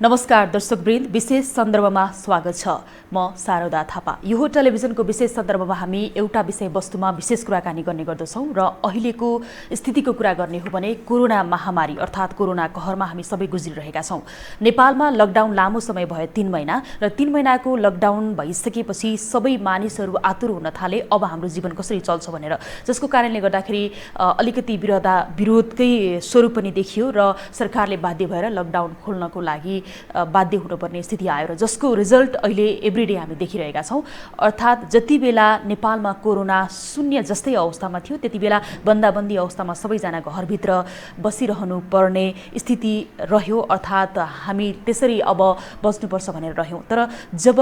नमस्कार दर्शकवृन्द, विशेष सन्दर्भमा स्वागत छ। म शारदा थापा। यो टेलिभिजनको विशेष सन्दर्भमा हामी एउटा विषयवस्तुमा विशेष कुराकानी गर्ने गर्दछौँ र अहिलेको स्थितिको कुरा गर्ने हो भने कोरोना महामारी अर्थात् कोरोना कहरमा हामी सबै गुज्रिरहेका छौँ। नेपालमा लकडाउन लामो समय भयो, 3 महिना, र 3 महिनाको लकडाउन भइसकेपछि सबै मानिसहरू आतुर हुन थाले अब हाम्रो जीवन कसरी चल्छ भनेर, जसको कारणले गर्दाखेरि अलिकति विरोधकै स्वरूप पनि देखियो र सरकारले बाध्य भएर लकडाउन खोल्नको लागि बाध्य हुनुपर्ने स्थिति आयो र जसको रिजल्ट अहिले एभ्रिडे हामी देखिरहेका छौँ। अर्थात् जति बेला नेपालमा कोरोना शून्य जस्तै अवस्थामा थियो त्यति बेला बन्दाबन्दी अवस्थामा सबैजना घरभित्र बसिरहनु पर्ने स्थिति रह्यो। अर्थात् हामी त्यसरी अब बस्नुपर्छ भनेर रह्यौँ। तर जब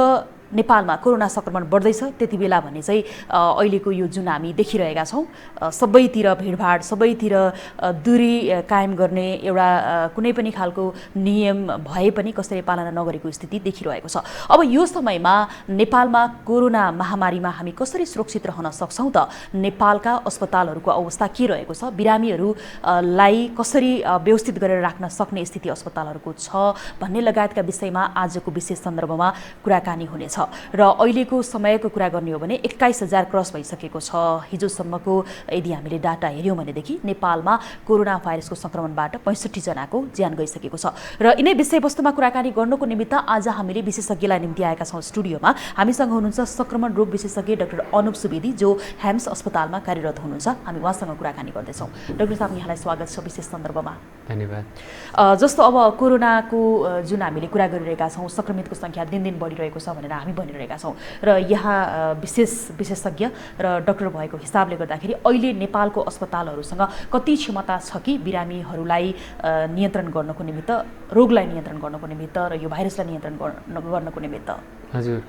नेपालमा कोरोना संक्रमण बढ्दैछ त्यति बेला भने चाहिँ अहिलेको यो जुन हामी देखिरहेका छौँ, सबैतिर भिडभाड, सबैतिर दूरी कायम गर्ने एउटा कुनै पनि खालको नियम भए पनि कसैले पालना नगरेको स्थिति देखिरहेको छ। अब यो समयमा नेपालमा कोरोना महामारीमा हामी कसरी सुरक्षित रहन सक्छौँ त? नेपालका अस्पतालहरूको अवस्था के रहेको छ? बिरामीहरूलाई कसरी व्यवस्थित गरेर राख्न सक्ने स्थिति अस्पतालहरूको छ भन्ने लगायतका विषयमा आजको विशेष सन्दर्भमा कुराकानी हुनेछ। र अहिलेको समयको कुरा गर्ने हो भने 21,000 क्रस भइसकेको छ। हिजोसम्मको यदि हामीले डाटा हेऱ्यौँ भनेदेखि नेपालमा कोरोना भाइरसको संक्रमणबाट 65 जनाको ज्यान गइसकेको छ। र यिनै विषयवस्तुमा कुराकानी गर्नको निमित्त आज हामीले विशेषज्ञलाई निम्ति आएका छौँ स्टुडियोमा। हामीसँग हुनुहुन्छ संक्रमण रोग विशेषज्ञ डाक्टर अनुप सुवेदी, जो हेम्स अस्पतालमा कार्यरत हुनुहुन्छ। हामी उहाँसँग कुराकानी गर्दैछौँ। डाक्टर साहब, यहाँलाई स्वागत छ विशेष सन्दर्भमा। धन्यवाद। जस्तो अब कोरोनाको जुन हामीले कुरा गरिरहेका छौँ, संक्रमितको सङ्ख्या दिनदिन बढिरहेको छ भनेर हामी भनिरहेका छौँ र यहाँ विशेषज्ञ र डाक्टर भएको हिसाबले गर्दाखेरि अहिले नेपालको अस्पतालहरूसँग कति क्षमता छ कि बिरामीहरूलाई नियन्त्रण गर्नको निमित्त, रोगलाई नियन्त्रण गर्नको निमित्त र यो भाइरसलाई नियन्त्रण गर्नको निमित्त? हजुर,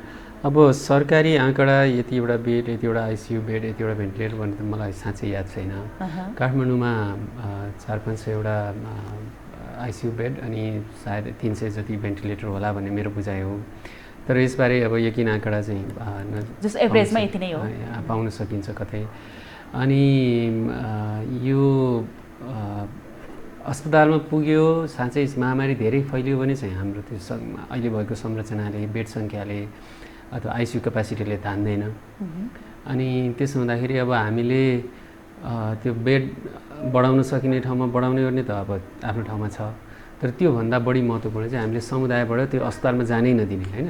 अब सरकारी आँकडा यतिवटा बेड, यतिवटा आइसियु बेड, यतिवटा भेन्टिलेटर भन्ने त मलाई साँच्चै याद छैन। काठमाडौँमा 400-500 वटा आइसियु बेड अनि सायद 300 जति भेन्टिलेटर होला भन्ने मेरो बुझाइ हो। तर यसबारे अब यकिन आँकडा चाहिँ जस्ट एभरेजमा यति नै हो, पाउन सकिन्छ कतै। अनि यो अस्पतालमा पुग्यो, साँच्चै महामारी धेरै फैलियो भने चाहिँ हाम्रो त्यो अहिले भएको संरचनाले, बेड सङ्ख्याले अथवा आइसियु क्यापासिटीले तान्दैन। अनि त्यसो हुँदाखेरि अब हामीले त्यो बेड बढाउन सकिने ठाउँमा बढाउने गर्ने त अब आफ्नो ठाउँमा छ। तर त्योभन्दा बढी महत्त्वपूर्ण चाहिँ हामीले समुदायबाट त्यो अस्पतालमा जानै नदिने, होइन,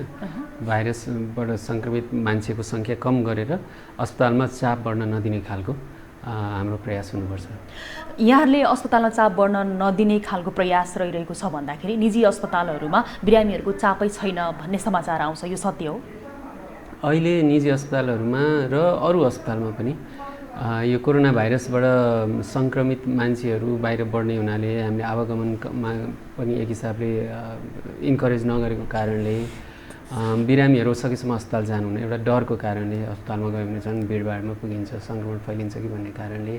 भाइरसबाट सङ्क्रमित मान्छेको सङ्ख्या कम गरेर अस्पतालमा चाप बढ्न नदिने खालको हाम्रो प्रयास हुनुपर्छ। यहाँहरूले अस्पतालमा चाप बढ्न नदिने खालको प्रयास रहिरहेको छ भन्दाखेरि निजी अस्पतालहरूमा बिरामीहरूको चापै छैन भन्ने समाचार आउँछ, यो सत्य हो? अहिले निजी अस्पतालहरूमा र अरू अस्पतालमा पनि यो कोरोना भाइरसबाट सङ्क्रमित मान्छेहरू बाहिर बढ्ने हुनाले हामीले आवागमनमा पनि एक हिसाबले इन्करेज नगरेको कारणले बिरामीहरू सकेसम्म अस्पताल जानु हुने एउटा डरको कारणले अस्पतालमा गयो भने झन् भिडभाडमा पुगिन्छ, सङ्क्रमण फैलिन्छ कि भन्ने कारणले।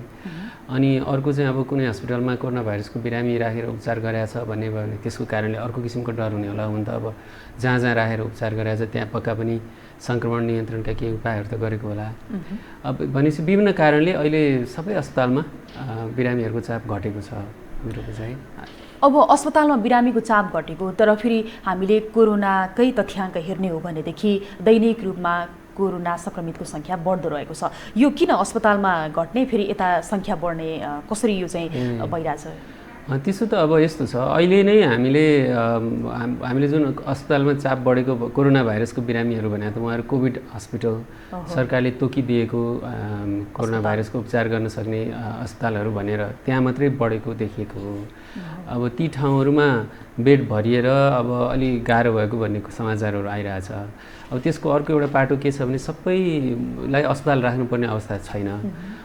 अनि अर्को चाहिँ अब कुनै हस्पिटलमा कोरोना भाइरसको बिरामी राखेर उपचार गरेछ भन्ने भयो भने त्यसको कारणले अर्को किसिमको डर हुने होला। हुन त अब जहाँ जहाँ राखेर उपचार गरेछ त्यहाँ पक्का पनि सङ्क्रमण नियन्त्रणका केही उपायहरू त गरेको होला। अब भनेपछि विभिन्न कारणले अहिले सबै अस्पतालमा बिरामीहरूको चाप घटेको छ मेरो बुझाइ। अब अस्पतालमा बिरामीको चाप घटेको, तर फेरि हामीले कोरोनाकै तथ्याङ्क हेर्ने हो भनेदेखि दैनिक रूपमा कोरोना सङ्क्रमितको सङ्ख्या बढ्दो रहेको छ। यो किन अस्पतालमा घट्ने, फेरि यता सङ्ख्या बढ्ने, कसरी यो चाहिँ भइरहेछ? त्यसो त अब यस्तो छ, अहिले नै हामीले जुन अस्पतालमा चाप बढेको कोरोना भाइरसको बिरामीहरू भने त उहाँहरू कोभिड हस्पिटल, सरकारले तोकिदिएको कोरोना भाइरसको उपचार गर्न सक्ने अस्पतालहरू भनेर त्यहाँ मात्रै बढेको देखिएको हो। अब ती ठाउँहरूमा बेड भरिएर अब अलि गाह्रो भएको भन्ने समाचारहरू आइरहेछ। अब त्यसको अर्को एउटा पाटो के छ भने सबैलाई अस्पताल राख्नुपर्ने अवस्था छैन।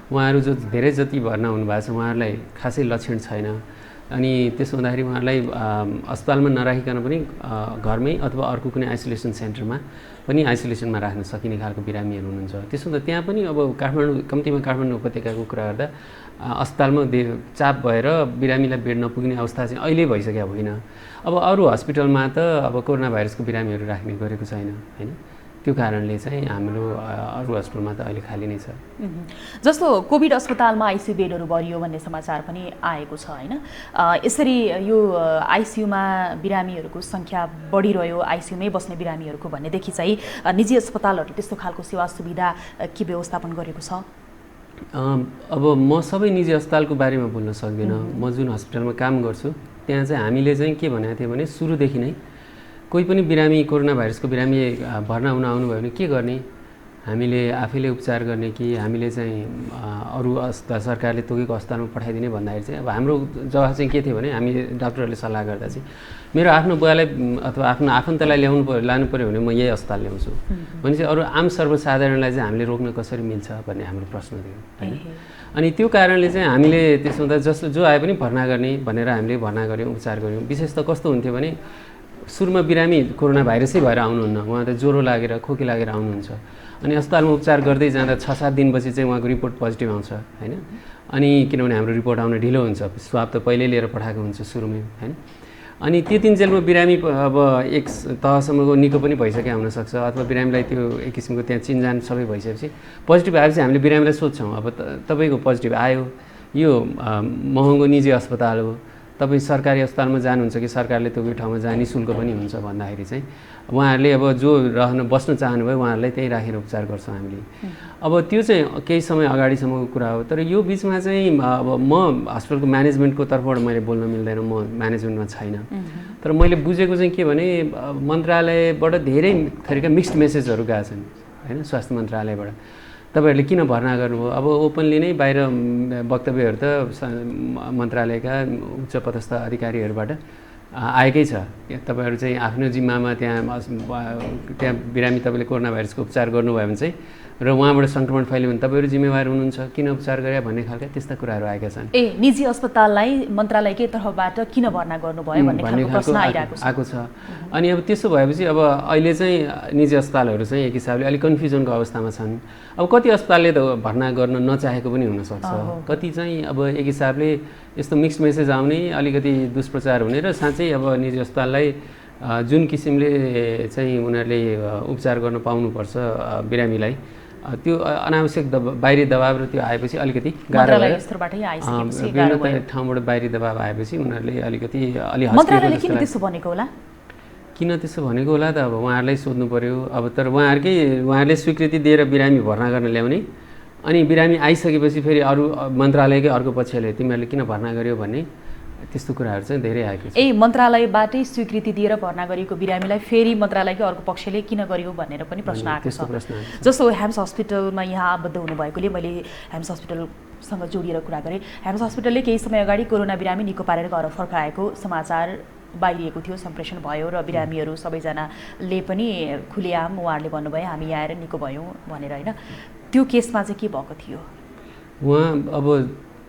उहाँहरू जो धेरै जति भर्ना हुनुभएको छ उहाँहरूलाई खासै लक्षण छैन। अनि त्यसो हुँदाखेरि उहाँहरूलाई अस्पतालमा नराखिकन पनि घरमै अथवा अर्को कुनै आइसोलेसन सेन्टरमा पनि आइसोलेसनमा राख्न सकिने खालको बिरामीहरू हुनुहुन्छ। त्यसो हुँदा त्यहाँ पनि अब कम्तीमा काठमाडौँ उपत्यकाको कुरा गर्दा अस्पतालमा चाप भएर बिरामीलाई बेड नपुग्ने अवस्था चाहिँ अहिले भइसकेको होइन। अब अरू हस्पिटलमा त अब कोरोना भाइरसको बिरामीहरू राख्ने गरेको छैन, होइन। त्यो कारणले चाहिँ हाम्रो अरू हस्पिटलमा त अहिले खाली नै छ। जस्तो कोभिड अस्पतालमा आइसियु बेडहरू भरियो भन्ने समाचार पनि आएको छ होइन, यसरी यो आइसियुमा बिरामीहरूको सङ्ख्या बढिरह्यो, आइसियुमै बस्ने बिरामीहरूको भन्नेदेखि चाहिँ निजी अस्पतालहरूले त्यस्तो खालको सेवा सुविधा के व्यवस्थापन गरेको छ? अब म सबै निजी अस्पतालको बारेमा बोल्न सक्दिनँ। म जुन हस्पिटलमा काम गर्छु त्यहाँ चाहिँ हामीले चाहिँ के भनेको थियो भने सुरुदेखि नै कोही पनि बिरामी कोरोना भाइरसको बिरामी भर्ना हुन आउनुभयो भने के गर्ने, हामीले आफैले उपचार गर्ने कि हामीले चाहिँ अरू अस्पताल सरकारले तोकेको अस्पतालमा पठाइदिने भन्दाखेरि चाहिँ अब हाम्रो जवाफ चाहिँ के थियो भने हामी डाक्टरहरूले सल्लाह गर्दा चाहिँ मेरो आफ्नो बुवालाई अथवा आफ्नो आफन्तलाई लानु पऱ्यो भने म यही अस्पताल ल्याउँछु भनेपछि अरू आम सर्वसाधारणलाई चाहिँ हामीले रोक्न कसरी मिल्छ भन्ने हाम्रो प्रश्न थियो होइन। अनि त्यो कारणले चाहिँ हामीले त्यसो हुँदा जो आए पनि भर्ना गर्ने भनेर हामीले भर्ना गऱ्यौँ, उपचार गऱ्यौँ। विशेष त कस्तो हुन्थ्यो भने सुरुमा बिरामी कोरोना भाइरसै भएर आउनुहुन्न, उहाँ त ज्वरो लागेर खोकी लागेर आउनुहुन्छ। अनि अस्पतालमा उपचार गर्दै जाँदा 6-7 दिनपछि चाहिँ उहाँको रिपोर्ट पोजिटिभ आउँछ होइन। अनि किनभने हाम्रो रिपोर्ट आउन ढिलो हुन्छ, स्वाब त पहिल्यै लिएर पठाएको हुन्छ सुरुमै होइन। अनि त्यो दिनजेलमा बिरामी अब एक तहसम्मको निको पनि भइसकेको हुनसक्छ अथवा बिरामीलाई त्यो एक किसिमको त्यहाँ चिनजान सबै भइसकेपछि पोजिटिभ आएपछि हामीले बिरामीलाई सोध्छौँ अब तपाईँको पोजिटिभ आयो, यो महँगो निजी अस्पताल हो, तपाईँ सरकारी अस्पतालमा जानुहुन्छ कि सरकारले त्यो ठाउँमा जहाँ निःशुल्क पनि हुन्छ भन्दाखेरि चाहिँ उहाँहरूले अब जो बस्न चाहनुभयो उहाँहरूलाई त्यहीँ राखेर उपचार गर्छौँ हामीले। अब त्यो चाहिँ केही समय अगाडिसम्मको कुरा हो। तर यो बिचमा चाहिँ अब म हस्पिटलको म्यानेजमेन्टको तर्फबाट मैले बोल्न मिल्दैन, म म्यानेजमेन्टमा छैन। तर मैले बुझेको चाहिँ के भने मन्त्रालयबाट धेरै थरीका मिक्स्ड मेसेजहरू गएको छन् होइन, स्वास्थ्य मन्त्रालयबाट तपाईँहरूले किन भर्ना गर्नुभयो। अब ओपनली नै बाहिर वक्तव्यहरू त मन्त्रालयका उच्च पदस्थ अधिकारीहरूबाट आएकै छ, तपाईँहरू चाहिँ आफ्नो जिम्मामा त्यहाँ बिरामी तपाईँले कोरोना भाइरसको उपचार गर्नुभयो भने चाहिँ र उहाँबाट सङ्क्रमण फैल्यो भने तपाईँहरू जिम्मेवार हुनुहुन्छ, किन उपचार गरे भन्ने खालका त्यस्ता कुराहरू आएका छन्। निजी अस्पताललाई मन्त्रालयकै तर्फबाट किन भर्ना गर्नुभयो भन्ने खालको प्रश्न आएको छ। अनि अब त्यसो भएपछि अब अहिले चाहिँ निजी अस्पतालहरू चाहिँ एक हिसाबले अलिक कन्फ्युजनको अवस्थामा छन्। अब कति अस्पतालले त भर्ना गर्न नचाहेको पनि हुनसक्छ, कति चाहिँ अब एक हिसाबले यस्तो मिक्स्ड मेसेज आउने अलिकति दुष्प्रचार हुने र साँच्चै अब निजी अस्पताललाई जुन किसिमले चाहिँ उनीहरूले उपचार गर्न पाउनुपर्छ बिरामीलाई त्यो अनावश्यक बाहिरी दबाब र त्यो आएपछि अलिकति गाह्रो भयो। विभिन्न ठाउँबाट बाहिरी दबाब आएपछि उनीहरूले अलिकति मन्त्रालयले किन त्यसो भनेको होला? किन त्यसो भनेको होला त अब उहाँहरूलाई सोध्नु पऱ्यो। अब तर उहाँहरूले स्वीकृति दिएर बिरामी भर्ना गर्न ल्याउने अनि बिरामी आइसकेपछि फेरि अरू मन्त्रालयकै अर्को पक्षले तिमीहरूले किन भर्ना गर्यो भन्ने त्यस्तो कुराहरू चाहिँ धेरै आएको छ। मन्त्रालयबाटै स्वीकृति दिएर भर्ना गरिएको बिरामीलाई फेरि मन्त्रालयकै अर्को पक्षले किन गर्यो भनेर पनि प्रश्न आएको छ। जस्तो ह्याम्स हस्पिटलमा यहाँ आबद्ध हुनुभएकोले मैले ह्याम्स हस्पिटलसँग जोडिएर कुरा गरेँ। ह्याम्स हस्पिटलले केही समय अगाडि कोरोना बिरामी निको पारेर घर फर्काएको समाचार बाहिरिएको थियो, सम्प्रेषण भयो र बिरामीहरू सबैजनाले पनि खुलेआम उहाँहरूले भन्नुभयो हामी यहाँ आएर निको भयौँ भनेर होइन। त्यो केसमा चाहिँ के भएको थियो? उहाँ अब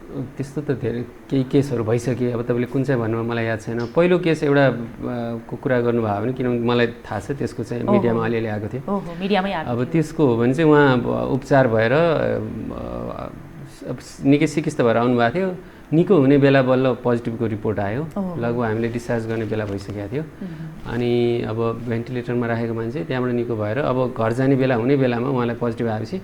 त्यस्तो त धेरै केही केसहरू भइसके। अब तपाईँले कुन चाहिँ भन्नुभयो मलाई याद छैन। पहिलो केस एउटा को कुरा गर्नुभयो भने किनभने मलाई थाहा छ त्यसको चाहिँ मिडियामा अलिअलि आएको थियो। मिडियामै आएको। अब त्यसको हो भने चाहिँ उहाँ उपचार भएर निकै सिकिस्त भएर आउनुभएको थियो, निको हुने बेला बल्ल पोजिटिभको रिपोर्ट आयो, लगभग हामीले डिस्चार्ज गर्ने बेला भइसकेको थियो। अनि अब भेन्टिलेटरमा राखेको मान्छे त्यहाँबाट निको भएर अब घर जाने बेला हुने बेलामा उहाँलाई पोजिटिभ आएपछि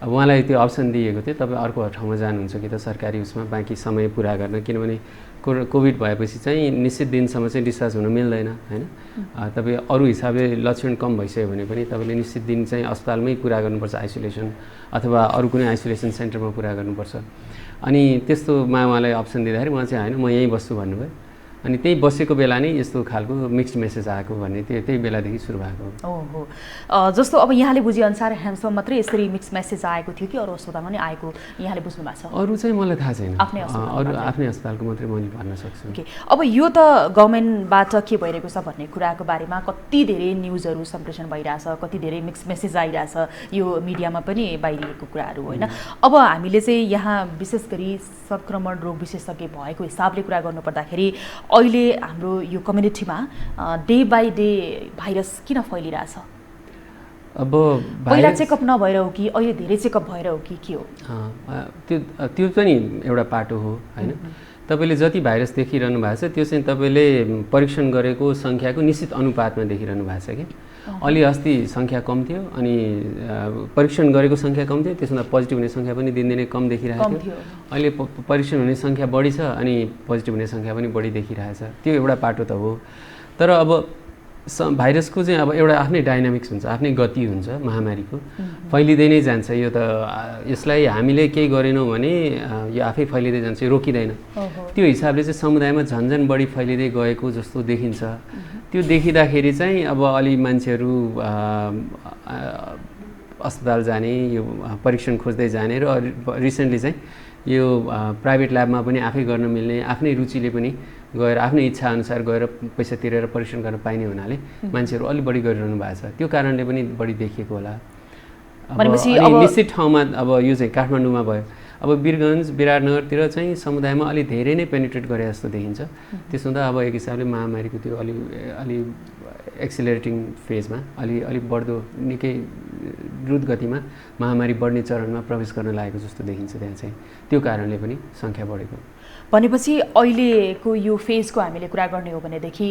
अब उहाँलाई त्यो अप्सन दिएको थियो तपाईँ अर्को ठाउँमा जानुहुन्छ कि त सरकारी उसमा बाँकी समय पुरा गर्न, किनभने कोभिड भएपछि चाहिँ निश्चित दिनसम्म चाहिँ डिस्चार्ज हुन मिल्दैन होइन। तपाईँ अरू हिसाबले लक्षण कम भइसक्यो भने पनि तपाईँले निश्चित दिन चाहिँ अस्पतालमै पुरा गर्नुपर्छ, आइसोलेसन अथवा अरू कुनै आइसोलेसन सेन्टरमा पुरा गर्नुपर्छ। अनि त्यस्तोमा उहाँलाई अप्सन दिँदाखेरि उहाँ चाहिँ होइन म यहीँ बस्छु भन्नुभयो। अनि त्यही बसेको बेला नै यस्तो खालको मिक्स्ड मेसेज आएको भन्ने त्यही बेलादेखि सुरु भएको हो। जस्तो अब यहाँले बुझेअनुसार ह्याम्समा मात्रै यसरी मिक्स मेसेज आएको थियो कि अरू अस्पतालमा पनि आएको यहाँले बुझ्नु भएको छ? अरू चाहिँ मलाई थाहा छैन, अरू आफ्नै अस्पतालको मात्रै मैले भन्न सक्छु। अब यो त गभर्मेन्टबाट के भइरहेको छ भन्ने कुराको बारेमा कति धेरै न्युजहरू सम्प्रेषण भइरहेछ, कति धेरै मिक्स मेसेज आइरहेछ, यो मिडियामा पनि बाहिरिएको कुराहरू होइन। अब हामीले चाहिँ यहाँ विशेष गरी संक्रमण रोग विशेषज्ञ भएको हिसाबले कुरा गर्नुपर्दाखेरि अहिले हाम्रो यो कम्युनिटीमा डे बाई डे भाइरस किन फैलिरहेछ? अब पहिला चेकअप नभएर हो कि अहिले धेरै चेकअप भएर हो कि के हो? त्यो पनि एउटा पाटो हो होइन। तपाईँले जति भाइरस देखिरहनु भएको छ त्यो चाहिँ तपाईँले परीक्षण गरेको सङ्ख्याको निश्चित अनुपातमा देखिरहनु भएको छ कि अलि अस्ति सङ्ख्या कम थियो अनि परीक्षण गरेको सङ्ख्या कम थियो, त्यसमा पोजिटिभ हुने सङ्ख्या पनि दिनदिनै कम देखिरहेको थियो। अहिले परीक्षण हुने सङ्ख्या बढी छ अनि पोजिटिभ हुने सङ्ख्या पनि बढी देखिरहेछ। त्यो एउटा पाटो त हो, तर अब भाइरसको चाहिँ अब एउटा आफ्नै डाइनामिक्स हुन्छ, आफ्नै गति हुन्छ महामारीको, फैलिँदै नै जान्छ। यो त यसलाई हामीले केही गरेनौँ भने यो आफै फैलिँदै जान्छ, यो रोकिँदैन। त्यो हिसाबले चाहिँ समुदायमा झन्झन बढी फैलिँदै गएको जस्तो देखिन्छ। त्यो देखिँदाखेरि चाहिँ अब अलि मान्छेहरू अस्पताल जाने, यो परीक्षण खोज्दै जाने र रिसेन्टली चाहिँ यो प्राइभेट ल्याबमा पनि आफै गर्न मिल्ने, आफ्नै रुचिले पनि गएर आफ्नै इच्छा अनुसार गएर पैसा तिरेर परीक्षण गर्न पाइने हुनाले मान्छेहरू अलि बढी गरिरहनु भएको छ। त्यो कारणले पनि बढी देखिएको होला। निश्चित ठाउँमा अब यो चाहिँ काठमाडौँमा भयो, अब वीरगञ्ज विराटनगरतिर चाहिँ समुदायमा अलि धेरै नै पेनिट्रेट गरे जस्तो देखिन्छ। त्यसो हुँदा अब एक हिसाबले महामारीको त्यो अलि एक्सिलरेटिङ फेजमा अलि बढ्दो निकै द्रुत गतिमा महामारी बढ्ने चरणमा प्रवेश गर्न लागेको जस्तो देखिन्छ त्यहाँ चाहिँ। त्यो कारणले पनि सङ्ख्या बढेको भनेपछि अहिलेको यो फेजको हामीले कुरा गर्ने हो भनेदेखि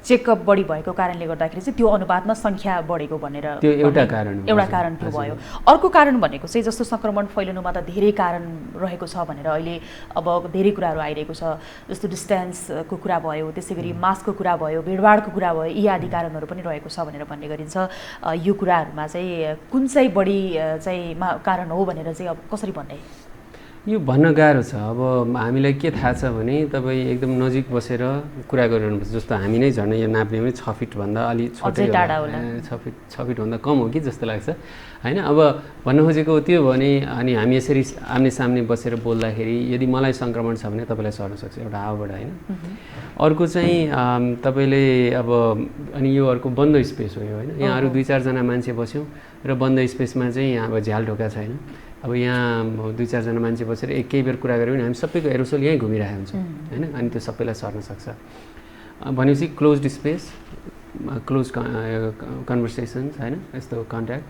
चेकअप बढी भएको कारणले गर्दाखेरि चाहिँ त्यो अनुपातमा सङ्ख्या बढेको भनेर त्यो एउटा कारण त्यो भयो। अर्को कारण भनेको चाहिँ जस्तो सङ्क्रमण फैलनुमा त धेरै कारण रहेको छ भनेर अहिले अब धेरै कुराहरू आइरहेको छ, जस्तो डिस्टेन्सको कुरा भयो, त्यसै गरी मास्कको कुरा भयो, भिडभाडको कुरा भयो, यी आदि कारणहरू पनि रहेको छ भनेर भन्ने गरिन्छ। यो कुराहरूमा चाहिँ कुन चाहिँ बढी चाहिँ कारण हो भनेर चाहिँ अब कसरी भन्ने? यो भन्न गाह्रो छ। अब हामीलाई के थाहा छ भने तपाईँ एकदम नजिक बसेर कुरा गरिरहनुपर्छ। जस्तो हामी नै झन् यो नाप्ने पनि 6 फिटभन्दा अलि छोटै होला, 6 फिटभन्दा कम हो कि जस्तो लाग्छ होइन। अब भन्न खोजेको त्यो भने अनि हामी यसरी आम्ने सामने बसेर बोल्दाखेरि यदि मलाई सङ्क्रमण छ भने तपाईँलाई सर्न सक्छ एउटा हावाबाट होइन। अर्को चाहिँ तपाईँले अब अनि यो अर्को बन्द स्पेस हो यो होइन। यहाँहरू 2-4 जना मान्छे बस्यौँ र बन्द स्पेसमा चाहिँ यहाँ अब झ्याल ढोका छैन। अब यहाँ 2-4 जना मान्छे बसेर एकै बेर कुरा गऱ्यो भने हामी सबैको एरोसोल यहीँ घुमिरहेको हुन्छ होइन, अनि त्यो सबैलाई सर्न सक्छ। भनेपछि क्लोज्ड स्पेस, क्लोज कन्भर्सेसन्स होइन, यस्तो कन्ट्याक्ट।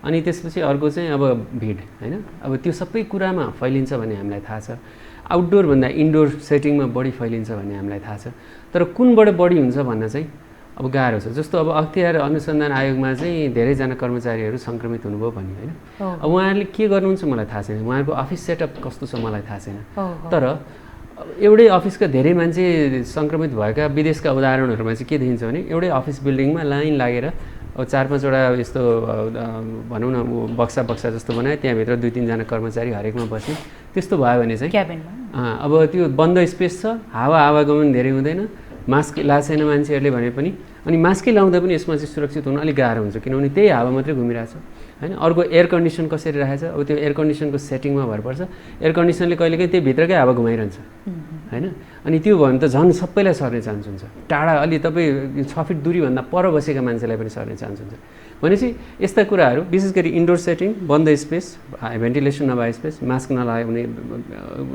अनि त्यसपछि अर्को चाहिँ अब भिड होइन। अब त्यो सबै कुरामा फैलिन्छ भन्ने हामीलाई थाहा छ। आउटडोरभन्दा इन्डोर सेटिङमा बढी फैलिन्छ भन्ने हामीलाई थाहा छ। तर कुनबाट बढी हुन्छ भन्न चाहिँ अब गाह्रो छ। जस्तो अब अख्तियार अनुसन्धान आयोगमा चाहिँ धेरैजना कर्मचारीहरू सङ्क्रमित हुनुभयो भन्ने होइन। अब उहाँहरूले के गर्नुहुन्छ मलाई थाहा छैन, उहाँहरूको अफिस सेटअप कस्तो छ मलाई थाहा छैन। तर एउटै अफिसका धेरै मान्छे सङ्क्रमित भएका विदेशका उदाहरणहरूमा चाहिँ के देखिन्छ भने एउटै अफिस बिल्डिङमा लाइन लागेर अब 4-5वटा यस्तो भनौँ न बक्सा जस्तो बनायो, त्यहाँभित्र 2-3 जना कर्मचारी हरेकमा बस्ने, त्यस्तो भयो भने चाहिँ अब त्यो बन्द स्पेस छ, आवागमन धेरै हुँदैन, मास्क लाएको छैन मान्छेहरूले भने पनि, अनि मास्कै लाउँदा पनि यसमा चाहिँ सुरक्षित हुन अलिक गाह्रो हुन्छ किनभने त्यही हावा मात्रै घुमिरहेछ होइन। अर्को एयर कन्डिसन कसरी राखेछ, अब त्यो एयर कन्डिसनको सेटिङमा भर पर्छ। एयर कन्डिसनले कहिलेकाहीँ त्यो भित्रकै हावा घुमाइरहन्छ होइन, अनि त्यो भयो भने त झन् सबैलाई सर्ने चान्स हुन्छ। टाढा अलि तपाईँ 6 फिट दूरीभन्दा पर बसेका मान्छेलाई पनि सर्ने चान्स हुन्छ। भनेपछि यस्ता कुराहरू विशेष गरी इन्डोर सेटिङ, बन्द स्पेस, भेन्टिलेसन नभए स्पेस, मास्क नलाउने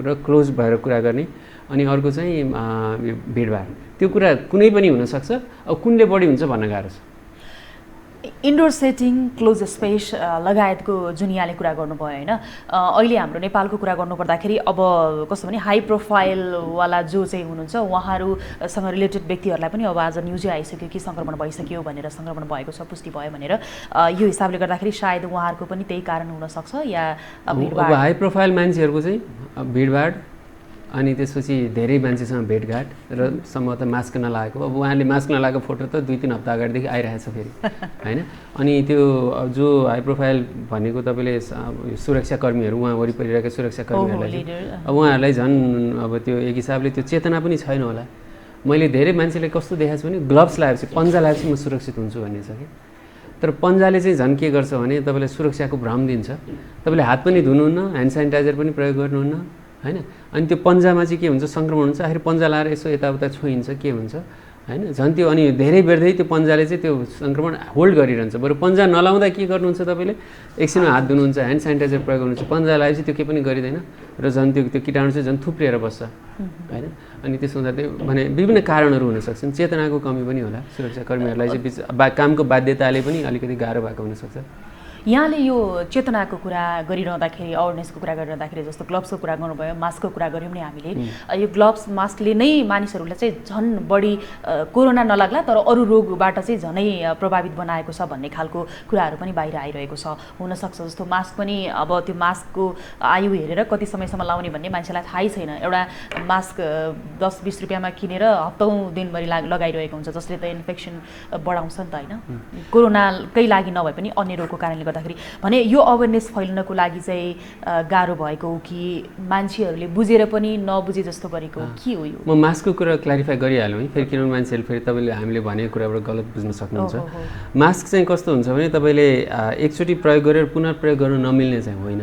र क्लोज भएर कुरा गर्ने, अनि अर्को चाहिँ यो भिडभाड, त्यो कुरा कुनै पनि हुनसक्छ। अब कुनले बढी हुन्छ भन्न गाह्रो छ। इन्डोर सेटिङ, क्लोज स्पेस लगायतको जुन यहाँले कुरा गर्नुभयो होइन, अहिले हाम्रो नेपालको कुरा गर्नुपर्दाखेरि अब कस्तो भने हाई प्रोफाइलवाला जो चाहिँ हुनुहुन्छ उहाँहरूसँग रिलेटेड व्यक्तिहरूलाई पनि अब आज न्युजै आइसक्यो कि सङ्क्रमण भइसक्यो भनेर, सङ्क्रमण भएको छ पुष्टि भयो भनेर। यो हिसाबले गर्दाखेरि सायद उहाँहरूको पनि त्यही कारण हुनसक्छ या अब हाई प्रोफाइल मान्छेहरूको चाहिँ भिडभाड अनि त्यसपछि धेरै मान्छेसँग भेटघाट र सम्भवतः मास्क नलागेको। अब उहाँले मास्क नलागेको फोटो त 2-3 हप्ता अगाडिदेखि आइरहेछ फेरि होइन। अनि त्यो जो हाई प्रोफाइल भनेको तपाईँले सुरक्षाकर्मीहरू, उहाँ वरिपरि रहेका सुरक्षाकर्मीहरूलाई अब उहाँहरूलाई झन् अब त्यो एक हिसाबले त्यो चेतना पनि छैन होला। मैले धेरै मान्छेले कस्तो देखाएको छु भने ग्लोभ्स लगाएपछि, पन्जा लगाएपछि म सुरक्षित हुन्छु भन्ने छ कि, तर पन्जाले चाहिँ झन् के गर्छ भने तपाईँलाई सुरक्षाको भ्रम दिन्छ। तपाईँले हात पनि धुनुहुन्न, ह्यान्ड सेनिटाइजर पनि प्रयोग गर्नुहुन्न होइन, अनि त्यो पन्जामा चाहिँ के हुन्छ, सङ्क्रमण हुन्छ। आखिर पन्जा लाएर यसो यताउता छोइन्छ, के हुन्छ होइन, झन् त्यो अनि धेरै बेरदै त्यो पन्जाले चाहिँ त्यो सङ्क्रमण होल्ड गरिरहन्छ। बरु पन्जा नलाउँदा के गर्नुहुन्छ तपाईँले, एकछिनमा हात धुनुहुन्छ, ह्यान्ड सेनिटाइजर प्रयोग गर्नुहुन्छ, पन्जा लगाएपछि त्यो केही पनि गरिँदैन र झन् त्यो किटाणु चाहिँ झन् थुप्रिएर बस्छ होइन। अनि त्यसो हुँदा त्यो भने विभिन्न कारणहरू हुनसक्छन्। चेतनाको कमी पनि होला, सुरक्षाकर्मीहरूलाई चाहिँ कामको बाध्यताले पनि अलिकति गाह्रो भएको हुनसक्छ। यहाँले यो चेतनाको कुरा गरिरहँदाखेरि अवेरनेसको कुरा गरिरहँदाखेरि जस्तो ग्लोभ्सको कुरा गर्नुभयो मास्कको कुरा गऱ्यौँ नि हामीले यो ग्लोभ्स मास्कले नै मानिसहरूलाई चाहिँ झन् बढी कोरोना नलाग्ला तर अरू रोगबाट चाहिँ झनै प्रभावित बनाएको छ भन्ने खालको कुराहरू पनि बाहिर आइरहेको छ। हुनसक्छ जस्तो मास्क पनि अब त्यो मास्कको आयु हेरेर कति समयसम्म लाउने भन्ने मान्छेलाई थाहै छैन। एउटा मास्क 10-20 रुपियाँमा किनेर हप्तौँ दिनभरि लगाइरहेको हुन्छ जसले त इन्फेक्सन बढाउँछ नि त होइन, कोरोनाकै लागि नभए पनि अन्य रोगको कारणले गर्दाखेरि। भने यो अवेरनेस फैलिनको लागि चाहिँ गाह्रो भएको हो कि मान्छेहरूले बुझेर पनि नबुझे जस्तो गरेको के हो यो? म मास्कको कुरा क्ल्यारिफाई गरिहालौँ है, फेरि किनभने मान्छेहरूले फेरि तपाईँले हामीले भनेको कुराबाट गलत बुझ्न सक्नुहुन्छ। मास्क चाहिँ कस्तो हुन्छ भने तपाईँले एकचोटि प्रयोग गरेर पुनः प्रयोग गर्न नमिल्ने चाहिँ होइन,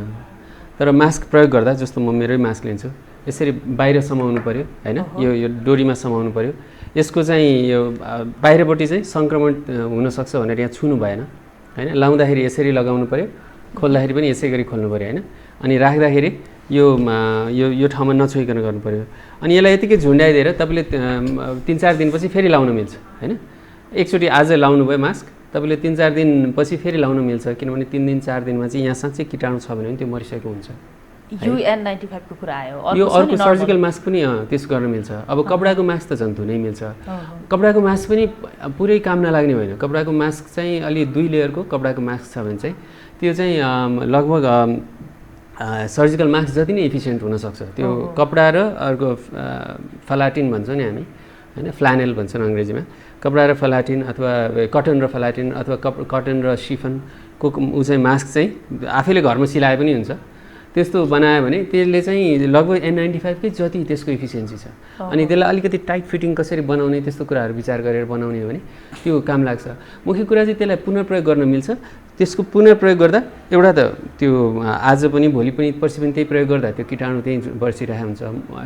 तर मास्क प्रयोग गर्दा जस्तो म मेरै मास्क लिन्छु यसरी बाहिर समाउनु पऱ्यो होइन, यो डोरीमा समाउनु पऱ्यो। यसको चाहिँ यो बाहिरपट्टि चाहिँ सङ्क्रमण हुनसक्छ भनेर यहाँ छुनु भएन होइन, लाउँदाखेरि यसरी लगाउनु पऱ्यो, खोल्दाखेरि पनि यसै गरी खोल्नु पऱ्यो होइन, अनि राख्दाखेरि यो ठाउँमा नछोइकन गर्नु पऱ्यो। अनि यसलाई यतिकै झुन्डाइदिएर तपाईँले 3-4 दिनपछि फेरि लाउन मिल्छ होइन। एकचोटि आज लाउनु भयो मास्क, तपाईँले 3-4 दिनपछि फेरि लाउन मिल्छ, किनभने 3-4 दिनमा चाहिँ यहाँ साँच्चै कीटाणु छ भने त्यो मरिसकेको हुन्छ। UN95 को कुरा आयो, यो अर्को सर्जिकल मास्क पनि त्यसो गर्न मिल्छ। अब कपडाको मास्क त झन् धुनै मिल्छ। कपडाको मास्क पनि पुरै काम नलाग्ने होइन, कपडाको मास्क चाहिँ अलि 2 लेयरको कपडाको मास्क छ भने चाहिँ त्यो चाहिँ लगभग सर्जिकल मास्क जति नै इफिसियन्ट हुनसक्छ। त्यो कपडा र अर्को फलाटिन भन्छौँ नि हामी होइन, फ्ल्यानेल भन्छन् अङ्ग्रेजीमा, कपडा र फलाटिन अथवा कटन र फलाटिन अथवा कटन र सिफनको ऊ चाहिँ मास्क चाहिँ आफैले घरमा सिलाए पनि हुन्छ। त्यस्तो बनायो भने त्यसले चाहिँ लगभग N95 कै जति त्यसको इफिसियन्सी छ। अनि त्यसलाई अलिकति टाइट फिटिङ कसरी बनाउने त्यस्तो कुराहरू विचार गरेर बनाउने हो भने त्यो काम लाग्छ। मुख्य कुरा चाहिँ त्यसलाई पुनः प्रयोग गर्न मिल्छ। त्यसको पुनः प्रयोग गर्दा एउटा त त्यो आज पनि भोलि पनि पर्सि पनि त्यही प्रयोग गर्दा त्यो कीटाणु त्यही बर्सिरहेको हुन्छ,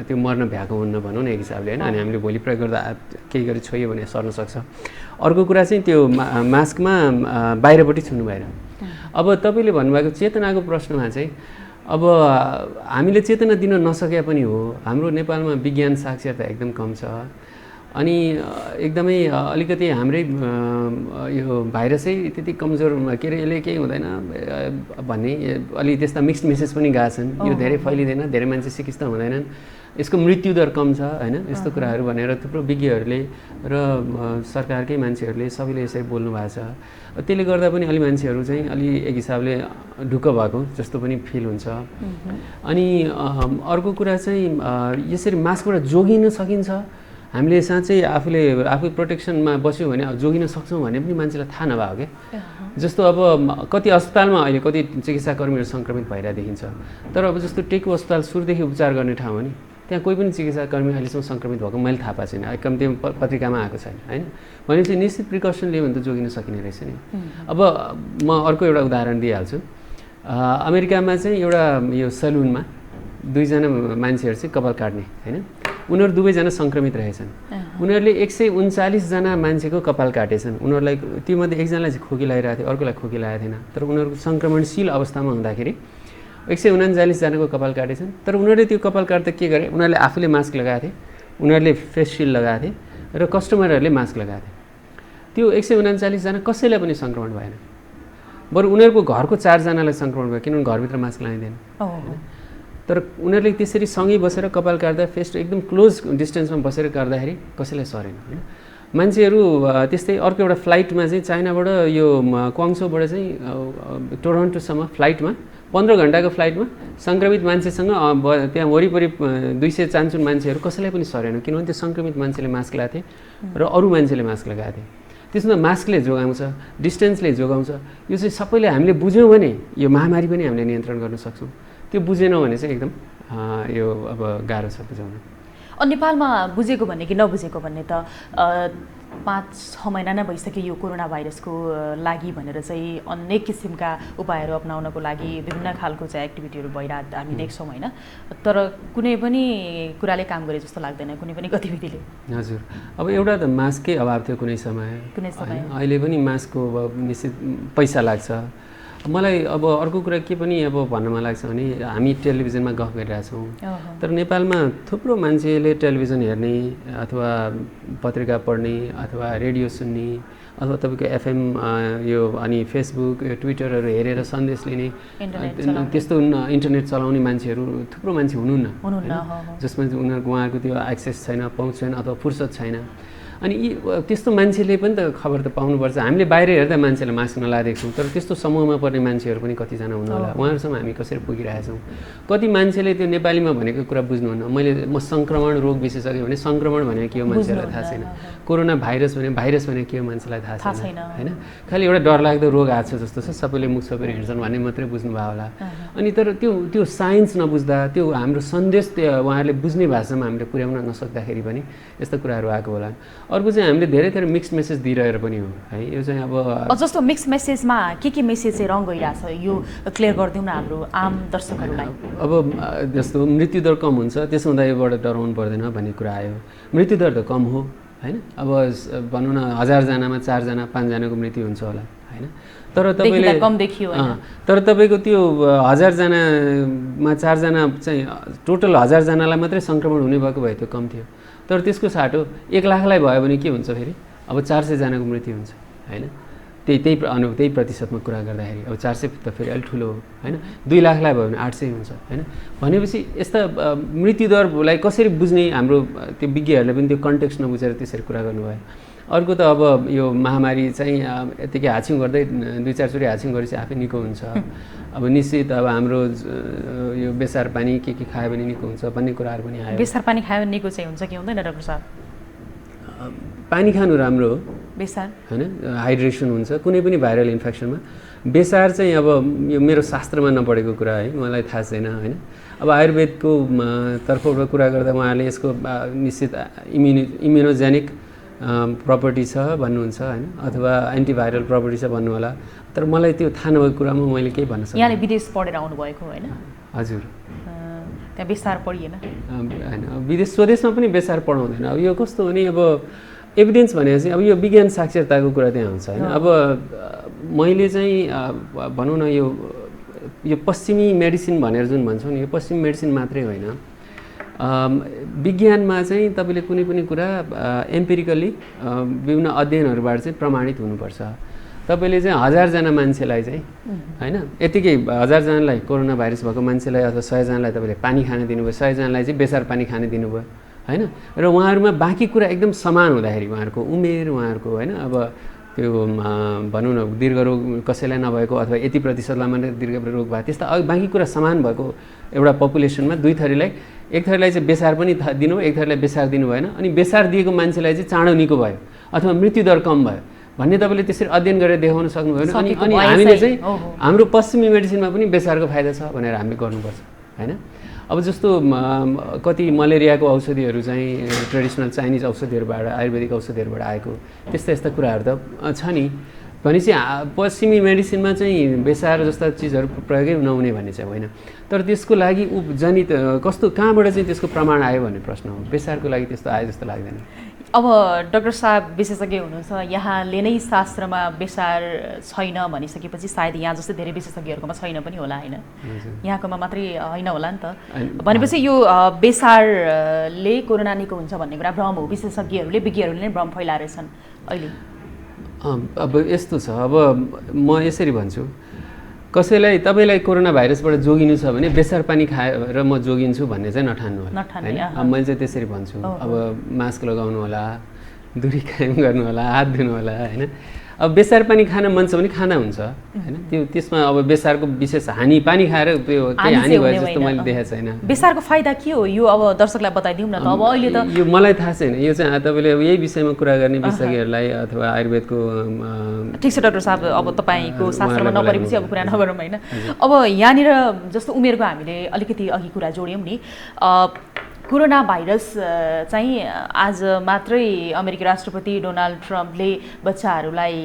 त्यो मर्न भ्याएको हुन्न भनौँ न एक हिसाबले होइन। अनि हामीले भोलि प्रयोग गर्दा केही गरी छोयो भने सर्न सक्छ। अर्को कुरा चाहिँ त्यो मास्कमा बाहिरपट्टि छुनु भएन। अब तपाईँले भन्नुभएको चेतनाको प्रश्नमा चाहिँ अब हामीले चेतना दिन नसके पनि हो, हाम्रो नेपालमा विज्ञान साक्षरता एकदम कम छ। अनि एकदमै अलिकति हाम्रै यो भाइरसै त्यति कमजोर के अरे यसले केही हुँदैन भन्ने अलि त्यस्ता मिक्स्ड मेसेज पनि गएको छन्। यो धेरै फैलिँदैन, धेरै मान्छे सिकिस्त हुँदैनन्, यसको मृत्युदर कम छ होइन, यस्तो कुराहरू भनेर थुप्रो विज्ञहरूले र सरकारकै मान्छेहरूले सबैले यसरी बोल्नु भएको छ। त्यसले गर्दा पनि अलि मान्छेहरू चाहिँ अलि एक हिसाबले ढुक्क भएको जस्तो पनि फिल हुन्छ। अनि अर्को कुरा चाहिँ यसरी मास्कबाट जोगिन सकिन्छ, हामीले साँच्चै आफू प्रोटेक्सनमा बस्यो भने जोगिन सक्छौँ भन्ने पनि मान्छेलाई थाहा नभएको क्या। जस्तो अब कति अस्पतालमा अहिले कति चिकित्साकर्मीहरू सङ्क्रमित भइरहेको देखिन्छ, तर अब जस्तो टेकु अस्पताल सुरुदेखि उपचार गर्ने ठाउँ हो नि, त्यहाँ कोही पनि चिकित्साकर्मी अहिलेसम्म सङ्क्रमित भएको मैले थाहा पाएको छैन, कम्ती पत्रिकामा आएको छैन होइन। भनेपछि निश्चित प्रिकसन लियो भने त जोगिन सकिने रहेछ नि। अब म अर्को एउटा उदाहरण दिइहाल्छु। अमेरिकामा चाहिँ एउटा यो सलुनमा 2 जना मान्छेहरू चाहिँ कपाल काट्ने होइन, उनीहरू दुवैजना सङ्क्रमित रहेछन्। उनीहरूले 139 जना मान्छेको कपाल काटेछन्। उनीहरूलाई तीमध्ये एकजनालाई चाहिँ खोकी लगाइरहेको थियो, अर्कोलाई खोकी लगाएको थिएन, तर उनीहरूको सङ्क्रमणशील अवस्थामा हुँदाखेरि 139 जनाको कपाल काटेछन्। तर उनीहरूले त्यो कपाल काट्दा के गरे, उनीहरूले आफूले मास्क लगाएको थिए, उनीहरूले फेस सिल्ड लगाएको थिए र कस्टमरहरूले मास्क लगाएको थिए। त्यो 139 जना कसैलाई पनि सङ्क्रमण भएन, बरु उनीहरूको घरको 4 जनालाई सङ्क्रमण भयो, किनभने घरभित्र मास्क लगाइँदैन। तर उनीहरूले त्यसरी सँगै बसेर कपाल काट्दा फेस एकदम क्लोज डिस्टेन्समा बसेर काट्दाखेरि कसैलाई सरेन होइन। मान्छेहरू त्यस्तै अर्को एउटा फ्लाइटमा चाहिँ चाइनाबाट यो क्वाङ्सोबाट चाहिँ टोरन्टोसम्म फ्लाइटमा 15 घन्टाको फ्लाइटमा सङ्क्रमित मान्छेसँग त्यहाँ वरिपरि 200 चान्चुन मान्छेहरू कसैलाई पनि सरेन, किनभने त्यो सङ्क्रमित मान्छेले मास्क लगाएको थिए र अरू मान्छेले मास्क लगाएको थिए। त्यसमा मास्कले जोगाउँछ, डिस्टेन्सले जोगाउँछ। यो चाहिँ सबैले हामीले बुझ्यौँ भने यो महामारी पनि हामीले नियन्त्रण गर्न सक्छौँ। त्यो बुझेनौँ भने चाहिँ एकदम यो अब गाह्रो छ बुझाउन। नेपालमा बुझेको भन्ने कि नबुझेको भन्ने त 5-6 महिना नै भइसक्यो यो कोरोना भाइरसको लागि भनेर चाहिँ अनेक किसिमका उपायहरू अपनाउनको लागि विभिन्न खालको चाहिँ एक्टिभिटीहरू भइरहेको हामी देख्छौँ होइन। तर कुनै पनि कुराले काम गरे जस्तो लाग्दैन, कुनै पनि गतिविधिले। हजुर, अब एउटा त मास्कै अभाव थियो कुनै समय, अहिले पनि मास्कको निश्चित पैसा लाग्छ। मलाई अब अर्को कुरा के पनि अब भन्न मन लाग्छ भने हामी टेलिभिजनमा गफ गरिरहेछौँ, तर नेपालमा थुप्रो मान्छेले टेलिभिजन हेर्ने अथवा पत्रिका पढ्ने अथवा रेडियो सुन्ने अथवा तपाईँको एफएम यो अनि फेसबुक ट्विटरहरू हेरेर सन्देश लिने त्यस्तो इन्टरनेट चलाउने मान्छेहरू थुप्रो मान्छे हुनुहुन्न जसमा उहाँहरूको त्यो एक्सेस छैन, पहुँच छैन अथवा फुर्सद छैन। अनि त्यस्तो मान्छेले पनि त खबर त पाउनुपर्छ। हामीले बाहिर हेर्दा मान्छेलाई मास्क नलागेको छौँ, तर त्यस्तो समूहमा पर्ने मान्छेहरू पनि कतिजना हुनु होला, उहाँहरूसँग हामी कसरी पुगिरहेका छौँ। कति मान्छेले त्यो नेपालीमा भनेको कुरा बुझ्नुहुन्न। म सङ्क्रमण रोग बिसिसकेँ भने सङ्क्रमण भनेको के हो मान्छेलाई थाहा छैन, कोरोना भाइरस भनेको के हो मान्छेलाई थाहा छैन होइन। खालि एउटा डरलाग्दो रोग आएको छ जस्तो छ, सबैले मुख छोपेर हिँड्छन् भन्ने मात्रै बुझ्नुभयो होला। अनि तर त्यो साइन्स नबुझ्दा, त्यो हाम्रो सन्देश उहाँहरूले बुझ्ने भाषामा हामीले पुर्याउन नसक्दाखेरि पनि यस्तो कुराहरू आएको होला। अर्को चाहिँ हामीले धेरै थोरै मिक्स मेसेज दिइरहेर पनि हो है। यो चाहिँ अब जस्तो मिक्स मेसेजमा के मेसेज चाहिँ रङ गइरहेछ यो क्लियर गरिदिउँ न हाम्रो आम दर्शकहरूलाई। अब जस्तो मृत्युदर कम हुन्छ, त्यसो हुँदा योबाट डराउनु पर्दैन भन्ने कुरा आयो। मृत्युदर त कम हो होइन, अब भनौँ न 1000 जनामा 4 जना 5 जनाको मृत्यु हुन्छ होला होइन। तर तपाईँले कम देखियो तर तपाईँको त्यो 1000 जनामा 4 जना चाहिँ टोटल 1000 जनालाई मात्रै सङ्क्रमण हुने भएको भए त्यो कम थियो। तर त्यसको साटो 1 लाखलाई भयो भने के हुन्छ फेरि, अब 400 जनाको मृत्यु हुन्छ होइन। त्यही प्रतिशतमा कुरा गर्दाखेरि अब 400 त फेरि अलिक ठुलो हो होइन। 2 लाखलाई भयो भने 800 हुन्छ होइन। भनेपछि यस्ता मृत्युदरलाई कसरी बुझ्ने, हाम्रो त्यो विज्ञहरूले पनि त्यो कन्टेक्स्ट नबुझेर त्यसरी कुरा गर्नुभयो। अर्को त अब यो महामारी चाहिँ यतिकै हाछिङ गर्दै 2-4 चोटि हाछिङ गरेपछि आफै निको हुन्छ। अब निश्चित अब हाम्रो यो बेसार पानी के खायो भने निको हुन्छ भन्ने कुराहरू पनि आयो। बेसार पानी खायो भने निको चाहिँ हुन्छ कि हुँदैन डाक्टर साहब? पानी खानु राम्रो हो, बेसार होइन, हाइड्रेसन हुन्छ कुनै पनि भाइरल इन्फेक्सनमा। बेसार चाहिँ अब यो मेरो शास्त्रमा नपढेको कुरा है, मलाई थाहा छैन होइन। अब आयुर्वेदको तर्फबाट कुरा गर्दा उहाँले यसको निश्चित इम्युनोजेनिक प्रपर्टी छ भन्नुहुन्छ होइन, अथवा एन्टिभाइरल प्रपर्टी छ भन्नु होला। तर मलाई त्यो थाहा नभएको कुरामा मैले केही भन्न सक्दिनँ। यहाँले विदेश पढेर आउनुभएको होइन? हजुर, त्यहाँ बेसार पढिएन होइन। स्वदेशमा पनि बेसार पढाउँदैन। अब यो कस्तो भने अब एभिडेन्स भनेपछि अब यो विज्ञान साक्षरताको कुरा त्यहाँ हुन्छ होइन। अब मैले चाहिँ भनौँ न यो पश्चिमी मेडिसिन भनेर जुन भन्छौँ नि, यो पश्चिमी मेडिसिन मात्रै होइन, विज्ञानमा चाहिँ तपाईँले कुनै पनि कुरा एम्पिरिकल्ली विभिन्न अध्ययनहरूबाट चाहिँ प्रमाणित हुनुपर्छ। तपाईँले चाहिँ 1000 जना मान्छेलाई चाहिँ होइन, यतिकै 1000 जनालाई कोरोना भाइरस भएको मान्छेलाई अथवा 100 जनालाई तपाईँले पानी खान दिनुभयो, 100 जनालाई चाहिँ बेसार पानी खान दिनुभयो होइन। र उहाँहरूमा बाँकी कुरा एकदम समान हुँदाखेरि उहाँहरूको उमेर, उहाँहरूको होइन, अब त्यो भनौँ न दीर्घ रोग कसैलाई नभएको अथवा यति प्रतिशतलाई मात्रै दीर्घ रोग भयो, त्यस्ता बाँकी कुरा समान भएको एउटा पपुलेसनमा 2 थरीलाई, एक थरीलाई चाहिँ बेसार पनि दिनुभयो, एक थरीलाई बेसार दिनु भएन। अनि बेसार दिएको मान्छेलाई चाहिँ चाँडो निको भयो अथवा मृत्युदर कम भयो भन्ने तपाईँले त्यसरी अध्ययन गरेर देखाउन सक्नुभयो भने अनि हामीले चाहिँ हाम्रो पश्चिमी मेडिसिनमा पनि बेसारको फाइदा छ भनेर हामीले गर्नुपर्छ होइन। अब जस्तो कति मलेरियाको औषधिहरू चाहिँ ट्रेडिसनल चाइनिज औषधिहरूबाट, आयुर्वेदिक औषधिहरूबाट आएको त्यस्ता कुराहरू त छ नि। भनेपछि पश्चिमी मेडिसिनमा चाहिँ बेसार जस्ता चिजहरू प्रयोगै नहुने भन्ने चाहिँ होइन। तर त्यसको लागि जनित कस्तो कहाँबाट चाहिँ त्यसको प्रमाण आयो भन्ने प्रश्न हो। बेसारको लागि त्यस्तो आयो जस्तो लाग्दैन। अब डाक्टर साहब विशेषज्ञ हुनुहुन्छ, यहाँले नै शास्त्रमा बेसार छैन भनिसकेपछि सायद यहाँ जस्तै धेरै विशेषज्ञहरूकोमा छैन पनि होला होइन, यहाँकोमा मात्रै होइन होला नि त। भनेपछि यो बेसारले कोरोना निको हुन्छ भन्ने कुरा भ्रम हो, विशेषज्ञहरूले विज्ञहरूले नै भ्रम फैलाएछन् अहिले। अब यस्तो छ, अब म यसरी भन्छु, कसैलाई तपाईँलाई कोरोना भाइरसबाट जोगिनु छ भने बेसार पानी खाएर म जोगिन्छु भन्ने चाहिँ नठान्नु होला होइन। अब मैले चाहिँ त्यसरी भन्छु, अब मास्क लगाउनु होला, दूरी कायम गर्नु होला, हात धुनु होला होइन। अब बेसार पानी खान मन छ भने खाना हुन्छ होइन। त्यसमा अब बेसारको विशेष हानि, पानी खाएर त्यो केही हानि भयो जस्तो मैले देखेको छैन। बेसारको फाइदा के हो यो अब दर्शकलाई बताइदिउँ न त। अब अहिले त यो मलाई थाहा छैन, यो चाहिँ तपाईँले अब यही विषयमा कुरा गर्ने विशेषज्ञहरूलाई अथवा आयुर्वेदको। ठिक छ डाक्टर साहब, अब तपाईँको शास्त्रमा नपरेपछि अब कुरा नगरौँ होइन। अब यहाँनिर जस्तो उमेरको हामीले अलिकति अघि कुरा जोड्यौँ नि, कोरोना भाइरस चाहिँ आज मात्रै अमेरिकी राष्ट्रपति डोनाल्ड ट्रम्पले बच्चाहरूलाई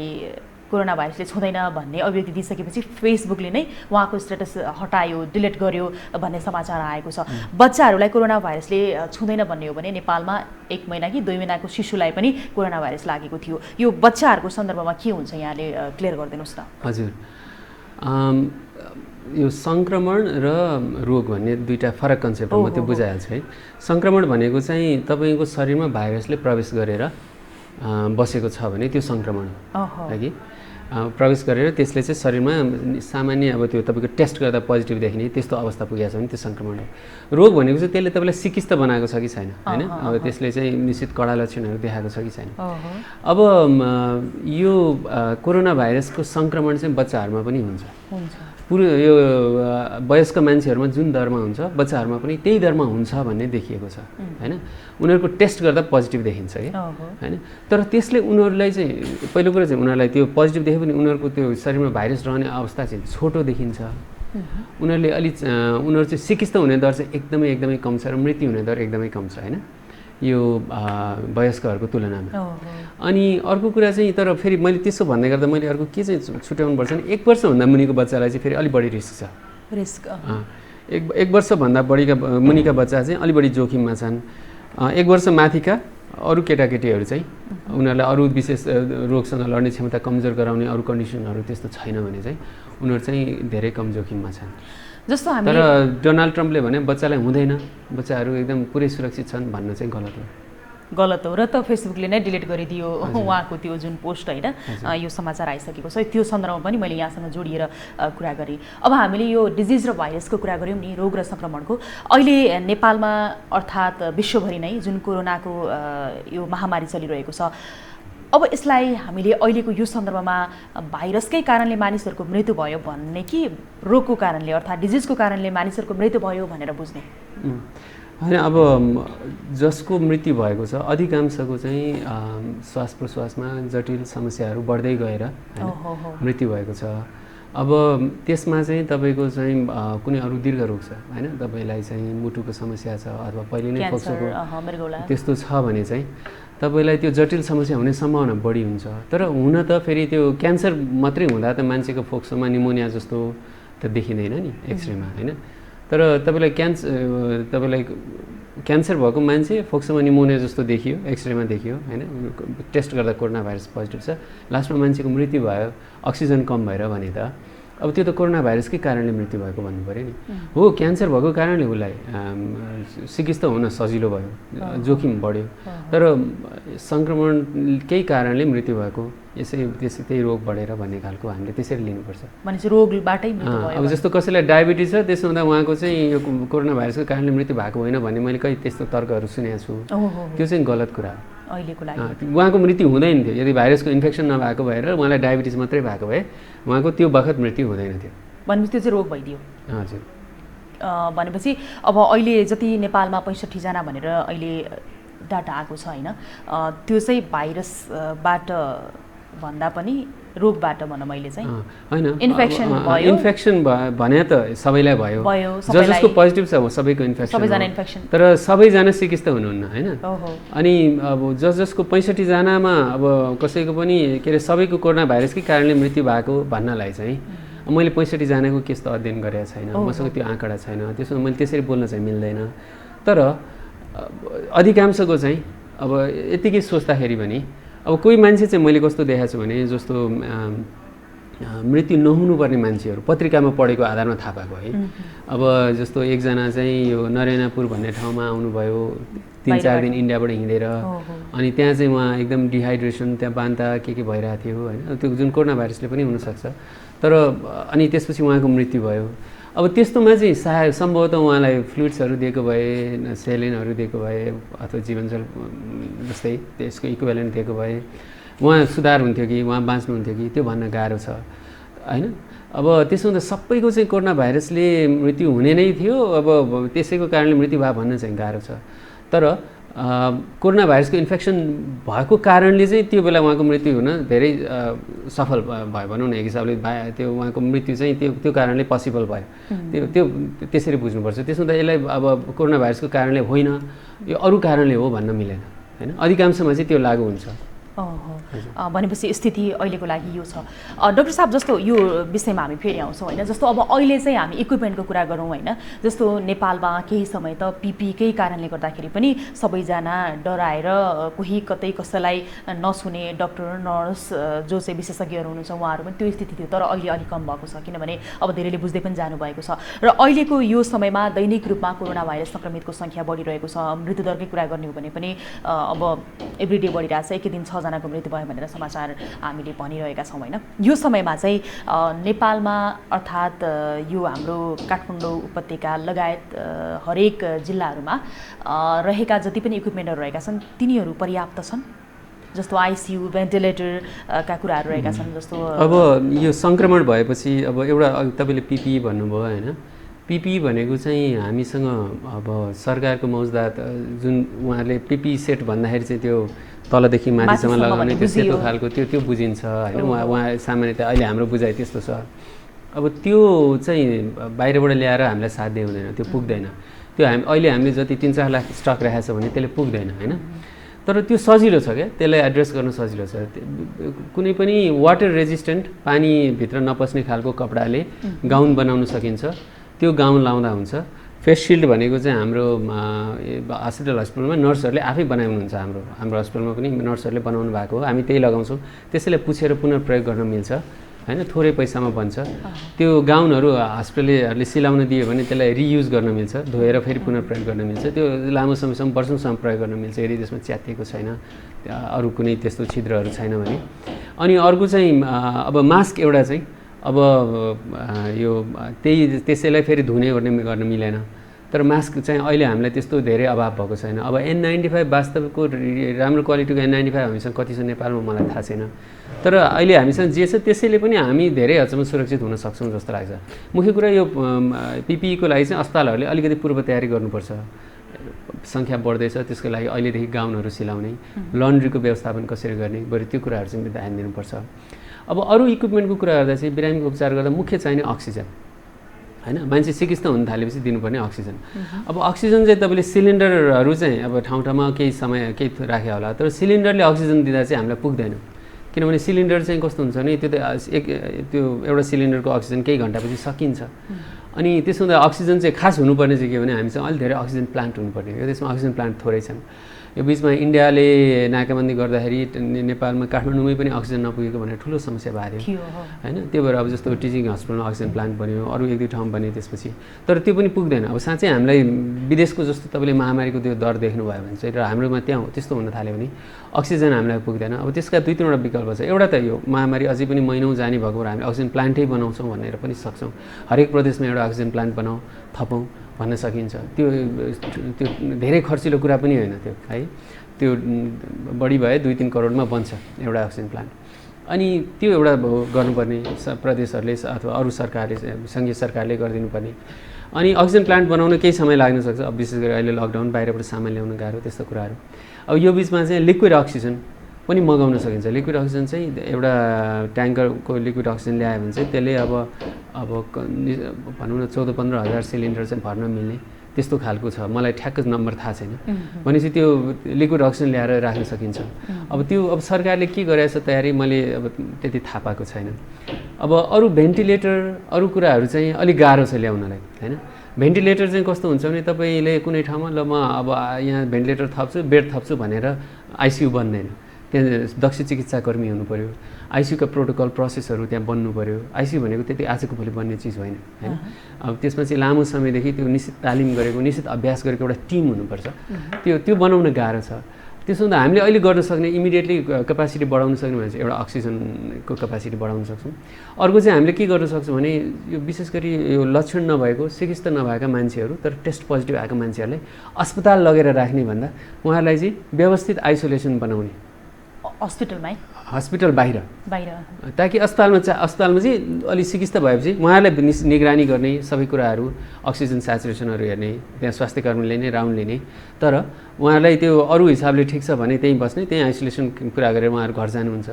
कोरोना भाइरसले छुँदैन भन्ने अभिव्यक्ति दिइसकेपछि फेसबुकले नै उहाँको स्टेटस हटायो, डिलिट गर्यो भन्ने समाचार आएको छ। बच्चाहरूलाई कोरोना भाइरसले छुँदैन भन्ने हो भने नेपालमा 1 महिना कि 2 महिनाको शिशुलाई पनि कोरोना भाइरस लागेको थियो। यो बच्चाहरूको सन्दर्भमा के हुन्छ यहाँले क्लियर गरिदिनुहोस् न। हजुर, यो सङ्क्रमण र रोग भन्ने दुईवटा फरक कन्सेप्ट हो, म त्यो बुझाइहाल्छु है। सङ्क्रमण भनेको चाहिँ तपाईँको शरीरमा भाइरसले प्रवेश गरेर बसेको छ भने त्यो सङ्क्रमण अहो। हो कि प्रवेश गरेर त्यसले चाहिँ शरीरमा सामान्य अब त्यो तपाईँको टेस्ट गर्दा पोजिटिभ देखिने त्यस्तो अवस्था पुगेको छ भने त्यो सङ्क्रमण हो। रोग भनेको चाहिँ त्यसले तपाईँलाई सिकिस्त बनाएको छ कि छैन होइन, अब त्यसले चाहिँ निश्चित कडा लक्षणहरू देखाएको छ कि छैन। अब यो कोरोना भाइरसको सङ्क्रमण चाहिँ बच्चाहरूमा पनि हुन्छ। पुरो यो वयस्क मान्छेहरूमा जुन दरमा हुन्छ बच्चाहरूमा पनि त्यही दरमा हुन्छ भन्ने देखिएको छ होइन। उनीहरूको टेस्ट गर्दा पोजिटिभ देखिन्छ कि होइन, तर त्यसले उनीहरूलाई चाहिँ पहिलो कुरो चाहिँ उनीहरूलाई त्यो पोजिटिभ देखे पनि उनीहरूको त्यो शरीरमा भाइरस रहने अवस्था चाहिँ छोटो देखिन्छ। उनीहरू चाहिँ सिकिस्त हुने दर चाहिँ एकदमै कम छ र मृत्यु हुने दर एकदमै कम छ होइन यो वयस्कहरूको तुलनामा। अनि अर्को कुरा चाहिँ तर फेरि मैले त्यसो भन्दै गर्दा मैले अर्को के चाहिँ छुट्याउनु पर्छ भने 1 वर्षभन्दा मुनिको बच्चालाई चाहिँ फेरि अलि बढी रिस्क छ। एक वर्षभन्दा बढीका मुनिका बच्चा चाहिँ अलि बढी जोखिममा छन्। 1 वर्ष माथिका अरू केटाकेटीहरू चाहिँ उनीहरूलाई अरू विशेष रोगसँग लड्ने क्षमता कमजोर गराउने अरू कन्डिसनहरू त्यस्तो छैन भने चाहिँ उनीहरू चाहिँ धेरै कम जोखिममा छन्। जस्तो हामी तर डोनाल्ड ट्रम्पले भने बच्चालाई हुँदैन, बच्चाहरू एकदम पुरै सुरक्षित छन् भन्नु चाहिँ गलत हो र त फेसबुकले नै डिलिट गरिदियो उहाँको त्यो जुन पोस्ट होइन यो समाचार आइसकेको छ। त्यो सन्दर्भमा पनि मैले यहाँसँग जोडिएर कुरा गरेँ। अब हामीले यो डिजिज र भाइरसको कुरा गऱ्यौँ नि, रोग र सङ्क्रमणको, अहिले नेपालमा अर्थात् विश्वभरि नै जुन कोरोनाको यो महामारी चलिरहेको छ, अब यसलाई हामीले अहिलेको यो सन्दर्भमा भाइरसकै कारणले मानिसहरूको मृत्यु भयो भन्ने कि रोगको कारणले अर्थात् डिजिजको कारणले मानिसहरूको मृत्यु भयो भनेर बुझ्ने होइन। अब जसको मृत्यु भएको छ अधिकांशको चाहिँ श्वास प्रश्वासमा जटिल समस्याहरू बढ्दै गएर मृत्यु भएको छ। अब त्यसमा चाहिँ तपाईँको चाहिँ कुनै अरू दीर्घ रोग छ होइन, तपाईँलाई चाहिँ मुटुको समस्या छ अथवा पहिले नै फोक्सोको त्यस्तो छ भने चाहिँ तपाईँलाई त्यो जटिल समस्या हुने सम्भावना बढी हुन्छ। तर हुन त फेरि त्यो क्यान्सर मात्रै हुँदा त मान्छेको फोक्सोमा निमोनिया जस्तो त देखिँदैन नि एक्सरेमा होइन। तर तपाईँलाई क्यान्सर भएको मान्छे फोक्सोमा निमोनिया जस्तो देखियो, एक्सरेमा देखियो होइन, टेस्ट गर्दा कोरोना भाइरस पोजिटिभ छ, लास्टमा मान्छेको मृत्यु भयो अक्सिजन कम भएर भने त अब त्यो त कोरोना भाइरसकै कारणले मृत्यु भएको भन्नु पऱ्यो नि। हो, क्यान्सर भएको कारणले उसलाई सिकिस्त हुन सजिलो भयो, जोखिम बढ्यो, तर सङ्क्रमणकै कारणले मृत्यु भएको त्यही रोग बढेर भन्ने खालको हामीले त्यसरी लिनुपर्छ। मान्छे रोगबाटै मृत्यु भयो। अब जस्तो कसैलाई डायबिटिज छ त्यसो हुँदा उहाँको चाहिँ यो कोरोना भाइरसको कारणले मृत्यु भएको होइन भन्ने मैले कहीँ त्यस्तो तर्कहरू सुनेको छु। त्यो चाहिँ गलत कुरा हो। अहिलेको लागि उहाँको मृत्यु हुँदैन थियो यदि भाइरसको इन्फेक्सन नभएको भएर उहाँलाई डायबिटिज मात्रै भएको भए उहाँको त्यो बखत मृत्यु हुँदैन थियो भनेपछि त्यो चाहिँ रोग भइदियो। हजुर। भनेपछि अब अहिले जति नेपालमा 65 जना भनेर अहिले डाटा आएको छ होइन, त्यो चाहिँ भाइरसबाट भन्दा पनि रोगबाट भनौँ मैले चाहिँ होइन, इन्फेक्सन भयो। इन्फेक्सन भने त सबैलाई भयो, जसको पोजिटिभ छ सबैको इन्फेक्सन, तर सबैजना सिकिस्त हुनुहुन्न होइन। अनि अब जसको 65 जनामा अब कसैको पनि के अरे सबैको कोरोना भाइरसकै कारणले मृत्यु भएको भन्नलाई चाहिँ मैले 65 जनाको केस त अध्ययन गरेको छैन, मसँग त्यो आँकडा छैन, त्यसमा मैले त्यसरी बोल्न चाहिँ मिल्दैन। तर अधिकांशको चाहिँ अब यतिकै सोच्दाखेरि पनि अब कोही मान्छे चाहिँ मैले कस्तो देखाएको छु भने जस्तो मृत्यु नहुनुपर्ने मान्छेहरू पत्रिकामा पढेको आधारमा थाहा पाएको है। अब जस्तो एकजना चाहिँ यो नरेनापुर भन्ने ठाउँमा आउनुभयो 3-4 दिन इन्डियाबाट हिँडेर, अनि त्यहाँ चाहिँ उहाँ एकदम डिहाइड्रेसन त्यहाँ बान्ता के भइरहेको थियो होइन, त्यो जुन कोरोना भाइरसले पनि हुनसक्छ। तर अनि त्यसपछि उहाँको मृत्यु भयो। अब त्यस्तोमा चाहिँ सम्भवतः उहाँलाई फ्लुइड्सहरू दिएको भए, सेलिनहरू दिएको भए अथवा जीवनजल जस्तै त्यसको इक्विभ्यालेन्ट दिएको भए उहाँ सुधार हुन्थ्यो कि उहाँ बाँच्नुहुन्थ्यो कि त्यो भन्न गाह्रो छ होइन। अब त्यसो हुँदा सबैको चाहिँ कोरोना भाइरसले मृत्यु हुने नै थियो, अब त्यसैको कारणले मृत्यु भयो भन्न चाहिँ गाह्रो छ। तर कोरोना भाइरसको इन्फेक्सन भएको कारणले चाहिँ त्यो बेला उहाँको मृत्यु हुन धेरै सफल भयो भनौँ न एक हिसाबले। त्यो उहाँको मृत्यु चाहिँ त्यो कारणले पोसिबल भयो, त्यो त्यसरी बुझ्नुपर्छ। त्यसो हुँदा यसलाई अब कोरोना भाइरसको कारणले होइन यो अरू कारणले हो भन्न मिलेन होइन, अधिकांशमा चाहिँ त्यो लागु हुन्छ। भनेपछि स्थिति अहिलेको लागि यो छ। डाक्टर साहब जस्तो यो विषयमा हामी फेरि आउँछौँ होइन, जस्तो अब अहिले चाहिँ हामी इक्विपमेन्टको कुरा गरौँ होइन, जस्तो नेपालमा केही समय त पिपीकै कारणले गर्दाखेरि पनि सबैजना डराएर कोही कतै कसैलाई नछुने डक्टर नर्स जो चाहिँ विशेषज्ञहरू हुनुहुन्छ उहाँहरू पनि त्यो स्थिति थियो। तर अहिले अलिक कम भएको छ किनभने अब धेरैले बुझ्दै पनि जानुभएको छ र अहिलेको यो समयमा दैनिक रूपमा कोरोना भाइरस सङ्क्रमितको सङ्ख्या बढिरहेको छ। मृत्युदरकै कुरा गर्ने हो भने पनि अब एभ्रिडे बढिरहेको छ, एकै दिन 6 6जनाको मृत्यु भयो भनेर समाचार हामीले भनिरहेका छौँ होइन। यो समयमा चाहिँ नेपालमा अर्थात् यो हाम्रो काठमाडौँ उपत्यका लगायत हरेक जिल्लाहरूमा रहेका जति पनि इक्विपमेन्टहरू रहेका छन् तिनीहरू पर्याप्त छन्? जस्तो आइसियु भेन्टिलेटरका कुराहरू रहेका छन् जस्तो। अब यो सङ्क्रमण भएपछि अब एउटा तपाईँले पिपिई भन्नुभयो होइन, पिपिई भनेको चाहिँ हामीसँग अब सरकारको मौजदात जुन उहाँहरूले पिपिई सेट भन्दाखेरि चाहिँ त्यो तलदेखि माथिसम्म लगाउने त्यो सेतो खालको त्यो बुझिन्छ होइन। उहाँ सामान्यतया अहिले हाम्रो बुझाइ त्यस्तो छ। अब त्यो चाहिँ बाहिरबाट ल्याएर हामीलाई साध्य हुँदैन, त्यो पुग्दैन। त्यो अहिले हामीले जति 3-4 लाख स्टक राखेको छ भने त्यसले पुग्दैन होइन। तर त्यो सजिलो छ क्या, त्यसलाई एड्रेस गर्न सजिलो छ। कुनै पनि वाटर रेजिस्टेन्ट पानीभित्र नपस्ने खालको कपडाले गाउन बनाउन सकिन्छ, त्यो गाउन लाउँदा हुन्छ। फेस सिल्ड भनेको चाहिँ हाम्रो हस्पिटलमा नर्सहरूले आफै बनाउनुहुन्छ। हाम्रो हस्पिटलमा पनि नर्सहरूले बनाउनु भएको हो, हामी त्यही लगाउँछौँ। त्यसैले पुछेर पुनः प्रयोग गर्न मिल्छ होइन, थोरै पैसामा बन्छ। त्यो गाउनहरू हस्पिटलहरूले सिलाउन दियो भने त्यसलाई रियुज गर्न मिल्छ, धोएर फेरि पुनः प्रयोग गर्न मिल्छ। त्यो लामो समयसम्म वर्षौँसम्म प्रयोग गर्न मिल्छ यदि त्यसमा च्यातिएको छैन, अरू कुनै त्यस्तो छिद्रहरू छैन भने। अनि अर्को चाहिँ अब मास्क एउटा चाहिँ अब यो त्यसैलाई फेरि धुने गर्न मिलेन। तर मास्क चाहिँ अहिले हामीलाई त्यस्तो धेरै अभाव भएको छैन। अब N95 वास्तवको राम्रो क्वालिटीको N95 हामीसँग कति छ नेपालमा मलाई थाहा छैन। तर अहिले हामीसँग जे छ त्यसैले पनि हामी धेरै हदसम्म सुरक्षित हुन सक्छौँ जस्तो लाग्छ। मुख्य कुरा यो पिपिईको लागि चाहिँ अस्पतालहरूले अलिकति पूर्व तयारी गर्नुपर्छ। सङ्ख्या बढ्दैछ, त्यसको लागि अहिलेदेखि गाउनहरू सिलाउने, लन्ड्रीको व्यवस्थापन कसरी गर्ने, बरु त्यो कुराहरू चाहिँ ध्यान दिनुपर्छ। अब अरू इक्विपमेन्टको कुरा गर्दा चाहिँ बिरामीको उपचार गर्दा मुख्य चाहिने अक्सिजन होइन। मान्छे चिकित्सा हुन थालेपछि दिनुपर्ने अक्सिजन। अब अक्सिजन चाहिँ तपाईँले सिलिन्डरहरू चाहिँ अब ठाउँ ठाउँमा केही समय केही राख्यो होला, तर सिलिन्डरले अक्सिजन दिँदा चाहिँ हामीलाई पुग्दैन। किनभने सिलिन्डर चाहिँ कस्तो हुन्छ भने त्यो एउटा सिलिन्डरको अक्सिजन केही घन्टापछि सकिन्छ। अनि त्यसो हुँदा अक्सिजन चाहिँ खास हुनुपर्ने चाहिँ के भने हामीसँग अलिक धेरै अक्सिजन प्लान्ट हुनुपर्ने हो। त्यसमा अक्सिजन प्लान्ट थोरै छन्। यो बिचमा इन्डियाले नाकाबन्दी गर्दाखेरि नेपालमा काठमाडौँमै पनि अक्सिजन नपुगेको भनेर ठुलो समस्या भएको थियो होइन। त्यो भएर अब जस्तो टिचिङ हस्पिटलमा अक्सिजन प्लान्ट बन्यो, अरू 1-2 ठाउँ बन्यो त्यसपछि, तर त्यो पनि पुग्दैन। अब साँच्चै हामीलाई विदेशको जस्तो तपाईँले महामारीको त्यो दर देख्नुभयो भने चाहिँ र हाम्रोमा त्यहाँ त्यस्तो हुन थाल्यो भने अक्सिजन हामीलाई पुग्दैन। अब त्यसका 2-3वटा विकल्प छ। एउटा त यो महामारी अझै पनि महिनौँ जाने भएको भएर हामी अक्सिजन प्लान्टै बनाउँछौँ भनेर पनि सक्छौँ। हरेक प्रदेशमा एउटा अक्सिजन प्लान्ट बनाऊ, थपौँ भन्न सकिन्छ। त्यो धेरै खर्चिलो कुरा पनि होइन त्यो है। त्यो बढी भए 2-3 करोडमा बन्छ एउटा अक्सिजन प्लान्ट। अनि त्यो एउटा गर्नुपर्ने प्रदेशहरूले अथवा अरू सरकारले, सङ्घीय सरकारले गरिदिनुपर्ने। अनि अक्सिजन प्लान्ट बनाउन केही समय लाग्न सक्छ। अब विशेष गरी अहिले लकडाउन, बाहिरबाट सामान ल्याउन गाह्रो, त्यस्तो कुराहरू। अब यो बिचमा चाहिँ लिक्विड अक्सिजन पनि मगाउन सकिन्छ। लिक्विड अक्सिजन चाहिँ एउटा ट्याङ्करको लिक्विड अक्सिजन ल्यायो भने चाहिँ त्यसले अब भनौँ न 14-15 हजार सिलिन्डर चाहिँ भर्न मिल्ने त्यस्तो खालको छ। मलाई ठ्याक्क नम्बर थाहा छैन। भनेपछि त्यो लिक्विड अक्सिजन ल्याएर राख्न सकिन्छ। अब त्यो अब सरकारले के गरेछ तयारी मैले अब त्यति थाहा पाएको छैन। अब अरू भेन्टिलेटर अरू कुराहरू चाहिँ अलिक गाह्रो छ ल्याउनलाई होइन। भेन्टिलेटर चाहिँ कस्तो हुन्छ भने तपाईँले कुनै ठाउँमा ल म अब यहाँ भेन्टिलेटर थप्छु, बेड थप्छु भनेर आइसियु बन्दैन। त्यहाँ दक्ष चिकित्साकर्मी हुनु पऱ्यो, आइसियुका प्रोटोकल प्रोसेसहरू त्यहाँ बन्नु पऱ्यो। आइसियु भनेको त्यति आजको भोलि बन्ने चिज होइन होइन। अब त्यसमा चाहिँ लामो समयदेखि त्यो निश्चित तालिम गरेको, निश्चित अभ्यास गरेको एउटा टिम हुनुपर्छ। त्यो बनाउन गाह्रो छ। त्यसो हुँदा हामीले अहिले गर्न सक्ने इमिडिएटली क्यापासिटी बढाउन सक्ने भने चाहिँ एउटा अक्सिजनको क्यापासिटी बढाउन सक्छौँ। अर्को चाहिँ हामीले के गर्न सक्छौँ भने यो विशेष गरी यो लक्षण नभएको, चिकित्सा नभएका मान्छेहरू तर टेस्ट पोजिटिभ आएको मान्छेहरूलाई अस्पताल लगेर राख्ने भन्दा उहाँहरूलाई चाहिँ व्यवस्थित आइसोलेसन बनाउने हस्पिटल बाहिर, ताकि अस्पतालमा चाहिँ अलि चिकित्सा भएपछि उहाँहरूलाई निगरानी गर्ने, सबै कुराहरू अक्सिजन स्याचुरेसनहरू हेर्ने, त्यहाँ स्वास्थ्य कर्मीले नै राउन्ड लिने। तर उहाँहरूलाई त्यो अरू हिसाबले ठिक छ भने त्यहीँ बस्ने, त्यहीँ आइसोलेसन कुरा गरेर उहाँहरू घर जानुहुन्छ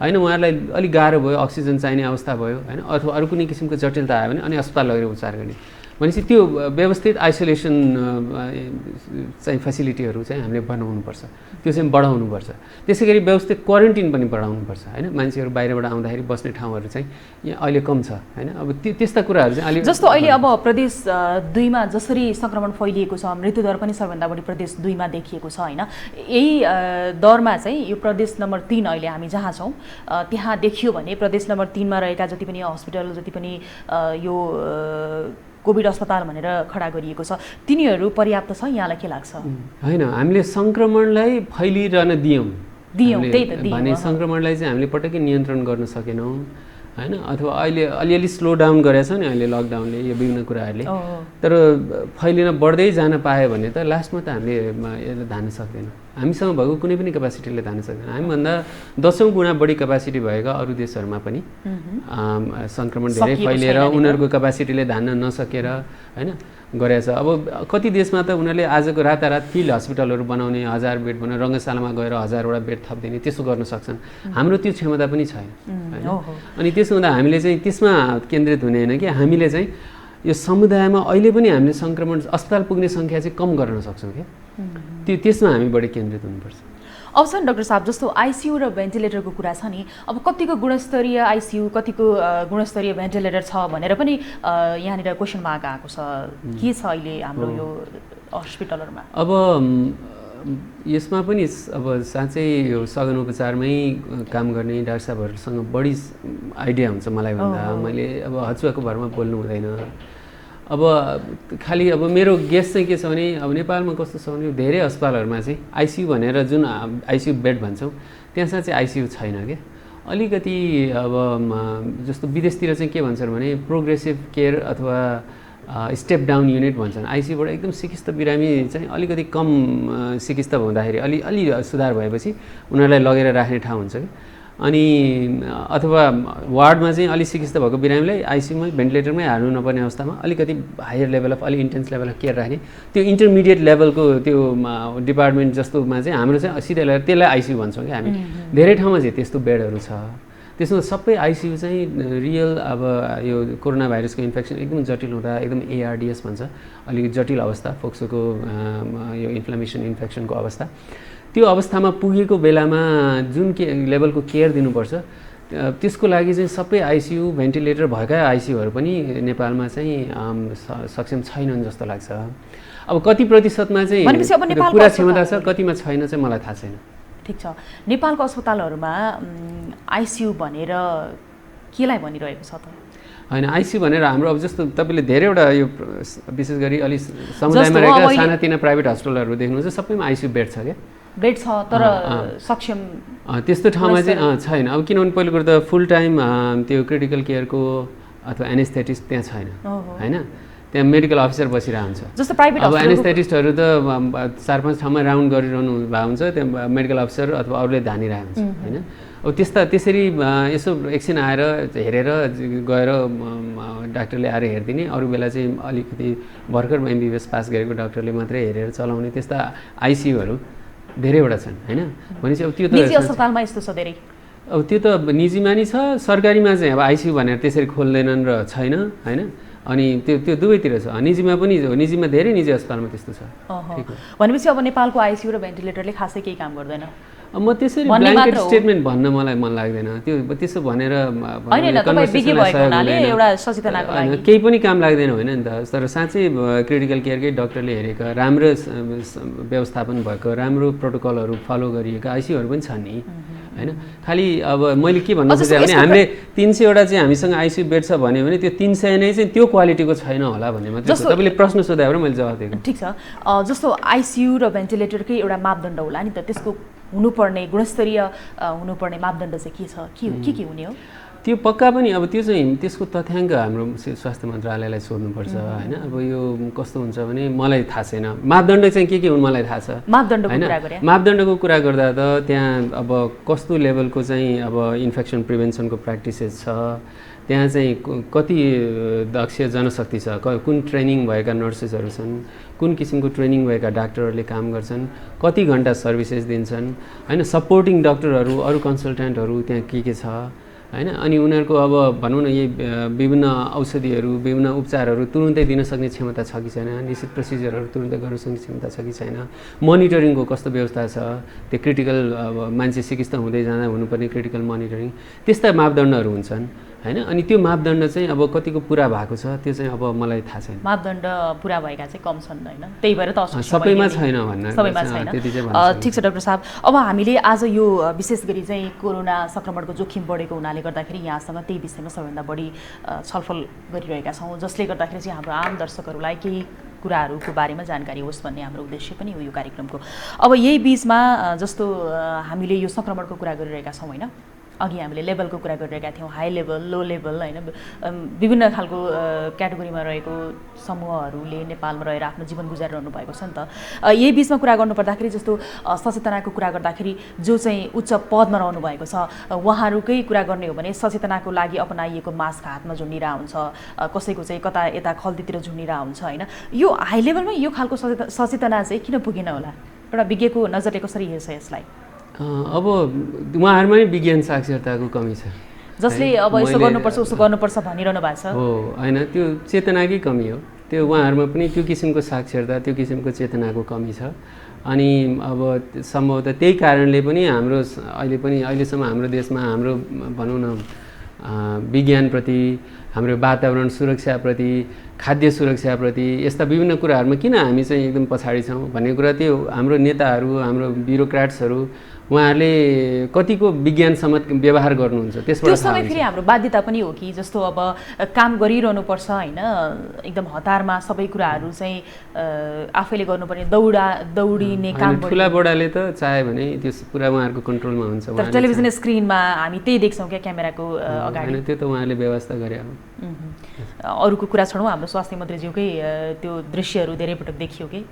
होइन। उहाँहरूलाई अलिक गाह्रो भयो, अक्सिजन चाहिने अवस्था भयो होइन, अथवा अरू कुनै किसिमको जटिलता आयो भने अनि अस्पताल लगेर उपचार गर्ने। भनेपछि त्यो व्यवस्थित आइसोलेसन चाहिँ फेसिलिटीहरू चाहिँ हामीले बनाउनुपर्छ, त्यो चाहिँ बढाउनुपर्छ। त्यसै गरी व्यवस्थित क्वारेन्टिन पनि बढाउनुपर्छ होइन। मान्छेहरू बाहिरबाट आउँदाखेरि बस्ने ठाउँहरू चाहिँ यहाँ अहिले कम छ होइन। अब त्यस्ता कुराहरू चाहिँ अहिले जस्तो अहिले अब प्रदेश 2मा जसरी सङ्क्रमण फैलिएको छ, मृत्युदर पनि सबभन्दा बढी प्रदेश 2मा देखिएको छ होइन। यही दरमा चाहिँ यो प्रदेश नम्बर 3 अहिले हामी जहाँ छौँ त्यहाँ देखियो भने प्रदेश नम्बर 3मा रहेका जति पनि हस्पिटल, जति पनि यो कोभिड अस्पताल भनेर खडा गरिएको छ, तिनीहरू पर्याप्त छ यहाँलाई के लाग्छ? होइन, हामीले सङ्क्रमणलाई फैलिरहन दियौँ, दियौँ, त्यही त दियौँ। भने सङ्क्रमणलाई चाहिँ हामीले पटक्कै नियन्त्रण गर्न सकेनौँ होइन। अथवा अहिले अलिअलि स्लो डाउन गरेछ नि अहिले लकडाउनले यो विभिन्न कुराहरूले, तर फैलिन बढ्दै जान पायो भने त लास्टमा त हामीले यसलाई धान्न सक्दैनौँ। हामीसँग भएको कुनै पनि क्यापासिटीले धान्न सक्दैन। हामीभन्दा 10औं गुणा बढी क्यापासिटी भएका अरू देशहरूमा पनि सङ्क्रमण धेरै फैलिएर उनीहरूको क्यापासिटीले धान्न नसकेर होइन गरेछ। अब कति देशमा त उनीहरूले आजको रातारात फिल्ड हस्पिटलहरू बनाउने, 1000 बेड बनाउने, रङ्गशालामा गएर 1000वटा बेड थपिदिने, त्यसो गर्न सक्छन्। हाम्रो त्यो क्षमता पनि छैन होइन। अनि त्यसो हुँदा हामीले चाहिँ त्यसमा केन्द्रित हुने होइन कि हामीले चाहिँ यो समुदायमा अहिले पनि हामीले सङ्क्रमण अस्पताल पुग्ने सङ्ख्या चाहिँ कम गर्न सक्छौँ क्या, त्यसमा हामी बढी केन्द्रित हुनुपर्छ। अब छ नि डाक्टर साहब, जस्तो आइसियू र भेन्टिलेटरको कुरा छ नि, अब कतिको गुणस्तरीय आइसियू कतिको गुणस्तरीय भेन्टिलेटर छ भनेर पनि यहाँनिर क्वेसन मार्क आएको छ। के छ अहिले हाम्रो यो हस्पिटलहरूमा? अब यसमा पनि अब साँच्चै यो सघन उपचारमै काम गर्ने डाक्टर साहबहरूसँग बढी आइडिया हुन्छ मलाई भन्दा। मैले अब हचुवाको भरमा बोल्नु हुँदैन। अब खालि अब मेरो गेस चाहिँ के छ भने अब नेपालमा कस्तो छ भने धेरै अस्पतालहरूमा चाहिँ आइसियू भनेर जुन आइसियू बेड भन्छौँ त्यहाँ चाहिँ आइसियू छैन क्या। अलिकति अब जस्तो विदेशतिर चाहिँ के भन्छन् भने प्रोग्रेसिभ केयर अथवा स्टेप डाउन युनिट भन्छन्। आइसियूबाट एकदम सिकिस्त बिरामी चाहिँ अलिकति कम सिकिस्त हुँदाखेरि अलि सुधार भएपछि उनीहरूलाई लगेर राख्ने ठाउँ हुन्छ कि। अनि अथवा वार्डमा चाहिँ अलिक सिकिस्त भएको बिरामीलाई आइसियूमै भेन्टिलेटरमै हाल्नु नपर्ने अवस्थामा अलिकति हायर लेभल अफ अलिक इन्टेन्स लेभल अफ केयर राख्ने, त्यो इन्टरमिडिएट लेभलको त्यो डिपार्टमेन्ट जस्तोमा चाहिँ हाम्रो चाहिँ सिधै लगेर त्यसलाई आइसियू भन्छौँ कि हामी। धेरै ठाउँमा चाहिँ त्यस्तो बेडहरू छ। त्यसमा सबै आइसियू चाहिँ रियल अब यो कोरोना भाइरसको इन्फेक्सन एकदम जटिल हुँदा एकदम ARDS भन्छ, अलिकति जटिल अवस्था, फोक्सोको यो इन्फ्लामेसन इन्फेक्सनको अवस्था, त्यो अवस्थामा पुगेको बेलामा जुन लेभलको केयर दिनुपर्छ त्यसको लागि चाहिँ सबै आइसियू भेन्टिलेटर भएका आइसियूहरू पनि नेपालमा चाहिँ सक्षम छैनन् जस्तो लाग्छ। अब कति प्रतिशतमा चाहिँ पुरा क्षमता छ, कतिमा छैन चाहिँ मलाई थाहा छैन। ठिक छ, नेपालको अस्पतालहरूमा आइसियू भनेर केलाई भनिरहेको छ त? होइन, आइसियू भनेर हाम्रो अब जस्तो तपाईँले धेरैवटा यो विशेष गरी अलिक समुदायमा रहेका सानातिना प्राइभेट हस्पिटलहरू देख्नुहुन्छ सबैमा आइसियू बेड छ क्या। बेड छ तर सक्षम त्यस्तो ठाउँमा चाहिँ छैन। अब किनभने पहिलो कुरो त फुल टाइम त्यो क्रिटिकल केयरको अथवा एनेस्थेटिस्ट त्यहाँ छैन होइन, त्यहाँ मेडिकल अफिसर बसिरहेको हुन्छ। जस्तो प्राइभेट अब एनेस्थेटिस्टहरू त 4-5 ठाउँमा राउन्ड गरिरहनु भएको हुन्छ, त्यहाँ मेडिकल अफिसर अथवा अरूले धानिरहेको हुन्छ होइन। अब त्यसरी यसो एकछिन आएर हेरेर गएर डाक्टरले आएर हेरिदिने, अरू बेला चाहिँ अलिकति भर्खर MBBS पास गरेको डाक्टरले मात्रै हेरेर चलाउने त्यस्ता आइसियूहरू धेरैवटा छन् होइन। भनेपछि अब त्यो त निजी अस्पतालमा यस्तो छ धेरै। अब त्यो त निजीमा नि छ, सरकारीमा चाहिँ अब आइसियू भनेर त्यसरी खोल्दैनन् र छैन होइन। अनि त्यो दुवैतिर छ, निजीमा पनि निजीमा धेरै निजी अस्पतालमा त्यस्तो छ। भनेपछि अब नेपालको आइसियू र भेन्टिलेटरले खासै केही काम गर्दैन? म त्यसरी ब्ल्याङ्केट स्टेटमेन्ट भन्न मलाई मन लाग्दैन। त्यसो भनेर केही पनि काम लाग्दैन होइन नि त। तर साँच्चै क्रिटिकल केयरकै डक्टरले हेरेका, राम्रो व्यवस्थापन भएको, राम्रो प्रोटोकलहरू फलो गरिएका आइसियूहरू पनि छन् नि होइन। खालि अब मैले के भन्न खोजेँ भने हामीले 300वटा चाहिँ हामीसँग आइसियू बेड छ भन्यो भने त्यो 300 नै चाहिँ त्यो क्वालिटीको छैन होला भन्ने मात्रै। तपाईँले प्रश्न सोध्दा भएर मैले जवाफ दिएको। ठिक छ, जस्तो आइसियू र भेन्टिलेटरकै एउटा मापदण्ड होला नि त, त्यसको हुनुपर्ने गुणस्तरीय हुनुपर्ने मापदण्ड चाहिँ के छ, के हुने हो? त्यो पक्का पनि अब त्यो चाहिँ त्यसको तथ्याङ्क हाम्रो स्वास्थ्य मन्त्रालयलाई सोध्नुपर्छ होइन। अब यो कस्तो हुन्छ भने मलाई थाहा छैन, मापदण्ड चाहिँ के हुन् मलाई थाहा छ। मापदण्डको कुरा गर्दा त त्यहाँ अब कस्तो लेभलको चाहिँ अब इन्फेक्सन प्रिभेन्सनको प्र्याक्टिसेस छ, त्यहाँ चाहिँ कति दक्ष जनशक्ति छ, कुन ट्रेनिङ भएका नर्सेसहरू छन्, कुन किसिमको ट्रेनिङ भएका डाक्टरहरूले काम गर्छन्, कति घन्टा सर्भिसेस दिन्छन् होइन, सपोर्टिङ डक्टरहरू अरू कन्सल्टेन्टहरू त्यहाँ के छ होइन। अनि उनीहरूको अब भनौँ न यही विभिन्न औषधिहरू विभिन्न उपचारहरू तुरुन्तै दिन सक्ने क्षमता छ कि छैन, निश्चित प्रोसिजरहरू तुरुन्तै गर्न सक्ने क्षमता छ कि छैन, मोनिटरिङको कस्तो व्यवस्था छ, त्यो क्रिटिकल अब मान्छे सिकिस्त हुँदै जाँदा हुनुपर्ने क्रिटिकल मोनिटरिङ, त्यस्ता मापदण्डहरू हुन्छन् होइन। अनि त्यो मापदण्ड चाहिँ अब कतिको पुरा भएको छ त्यो चाहिँ अब मलाई थाहा छैन। मापदण्ड पुरा भएका चाहिँ कम छन् होइन, त्यही भएर त सबैमा छैन भन्न सबैमा छैन। ठिक छ डाक्टर साहब, अब हामीले आज यो विशेष गरी चाहिँ कोरोना सङ्क्रमणको जोखिम बढेको हुनाले गर्दाखेरि यहाँसँग त्यही विषयमा सबैभन्दा बढी छलफल गरिरहेका छौँ, जसले गर्दाखेरि चाहिँ हाम्रो आम दर्शकहरूलाई केही कुराहरूको बारेमा जानकारी होस् भन्ने हाम्रो उद्देश्य पनि हो यो कार्यक्रमको। अब यही बिचमा जस्तो हामीले यो सङ्क्रमणको कुरा गरिरहेका छौँ होइन, अघि हामीले लेभलको कुरा गरिरहेका थियौँ, हाई लेभल, लो लेभल होइन, विभिन्न खालको क्याटेगोरीमा रहेको समूहहरूले नेपालमा रहेर आफ्नो जीवन गुजारिरहनु भएको छ नि त। यही बिचमा कुरा गर्नुपर्दाखेरि जस्तो सचेतनाको कुरा गर्दाखेरि जो चाहिँ उच्च पदमा रहनु भएको छ उहाँहरूकै कुरा गर्ने हो भने सचेतनाको लागि अपनाइएको मास्क हातमा झुन्डिरह हुन्छ, कसैको चाहिँ कता यता खल्तीतिर झुन्डिरह हुन्छ होइन। यो हाई लेभलमा यो खालको सचेतना चाहिँ किन पुगेन होला? एउटा विज्ञको नजरले कसरी हेर्छ यसलाई? अब उहाँहरूमा नै विज्ञान साक्षरताको कमी छ, जसले अब यसो गर्नुपर्छ उसो गर्नुपर्छ भनिरहनु भएको छ हो होइन, त्यो चेतनाकै कमी हो। त्यो उहाँहरूमा पनि त्यो किसिमको साक्षरता, त्यो किसिमको चेतनाको कमी छ। अनि अब सम्भवतः त्यही कारणले पनि अहिलेसम्म हाम्रो देशमा हाम्रो भनौँ न विज्ञानप्रति, हाम्रो वातावरण सुरक्षाप्रति, खाद्य सुरक्षाप्रति यस्ता विभिन्न कुराहरूमा किन हामी चाहिँ एकदम पछाडि छौँ भन्ने कुरा त्यो हाम्रो नेताहरू, हाम्रो ब्युरोक्राट्सहरू उहाँहरूले कतिको विज्ञानसम्मत व्यवहार गर्नुहुन्छ त्यसबाट त्यो समय फेरि हाम्रो बाध्यता पनि हो कि जस्तो अब काम गरिरहनुपर्छ होइन, एकदम हतारमा सबै कुराहरू चाहिँ आफैले गर्नुपर्ने दौडिने काम। ठुला बडाले त चाह्यो भने त्यो पुरा उहाँहरूको कन्ट्रोलमा हुन्छ, तर टेलिभिजन स्क्रिनमा हामी त्यही देख्छौँ क्या क्यामेराको अगाडि। त्यो त उहाँले व्यवस्था गरे हो। अरूको कुरा छोडौँ, हाम्रो स्वास्थ्य मन्त्रीज्यूकै त्यो दृश्यहरू धेरै पटक देखियो कि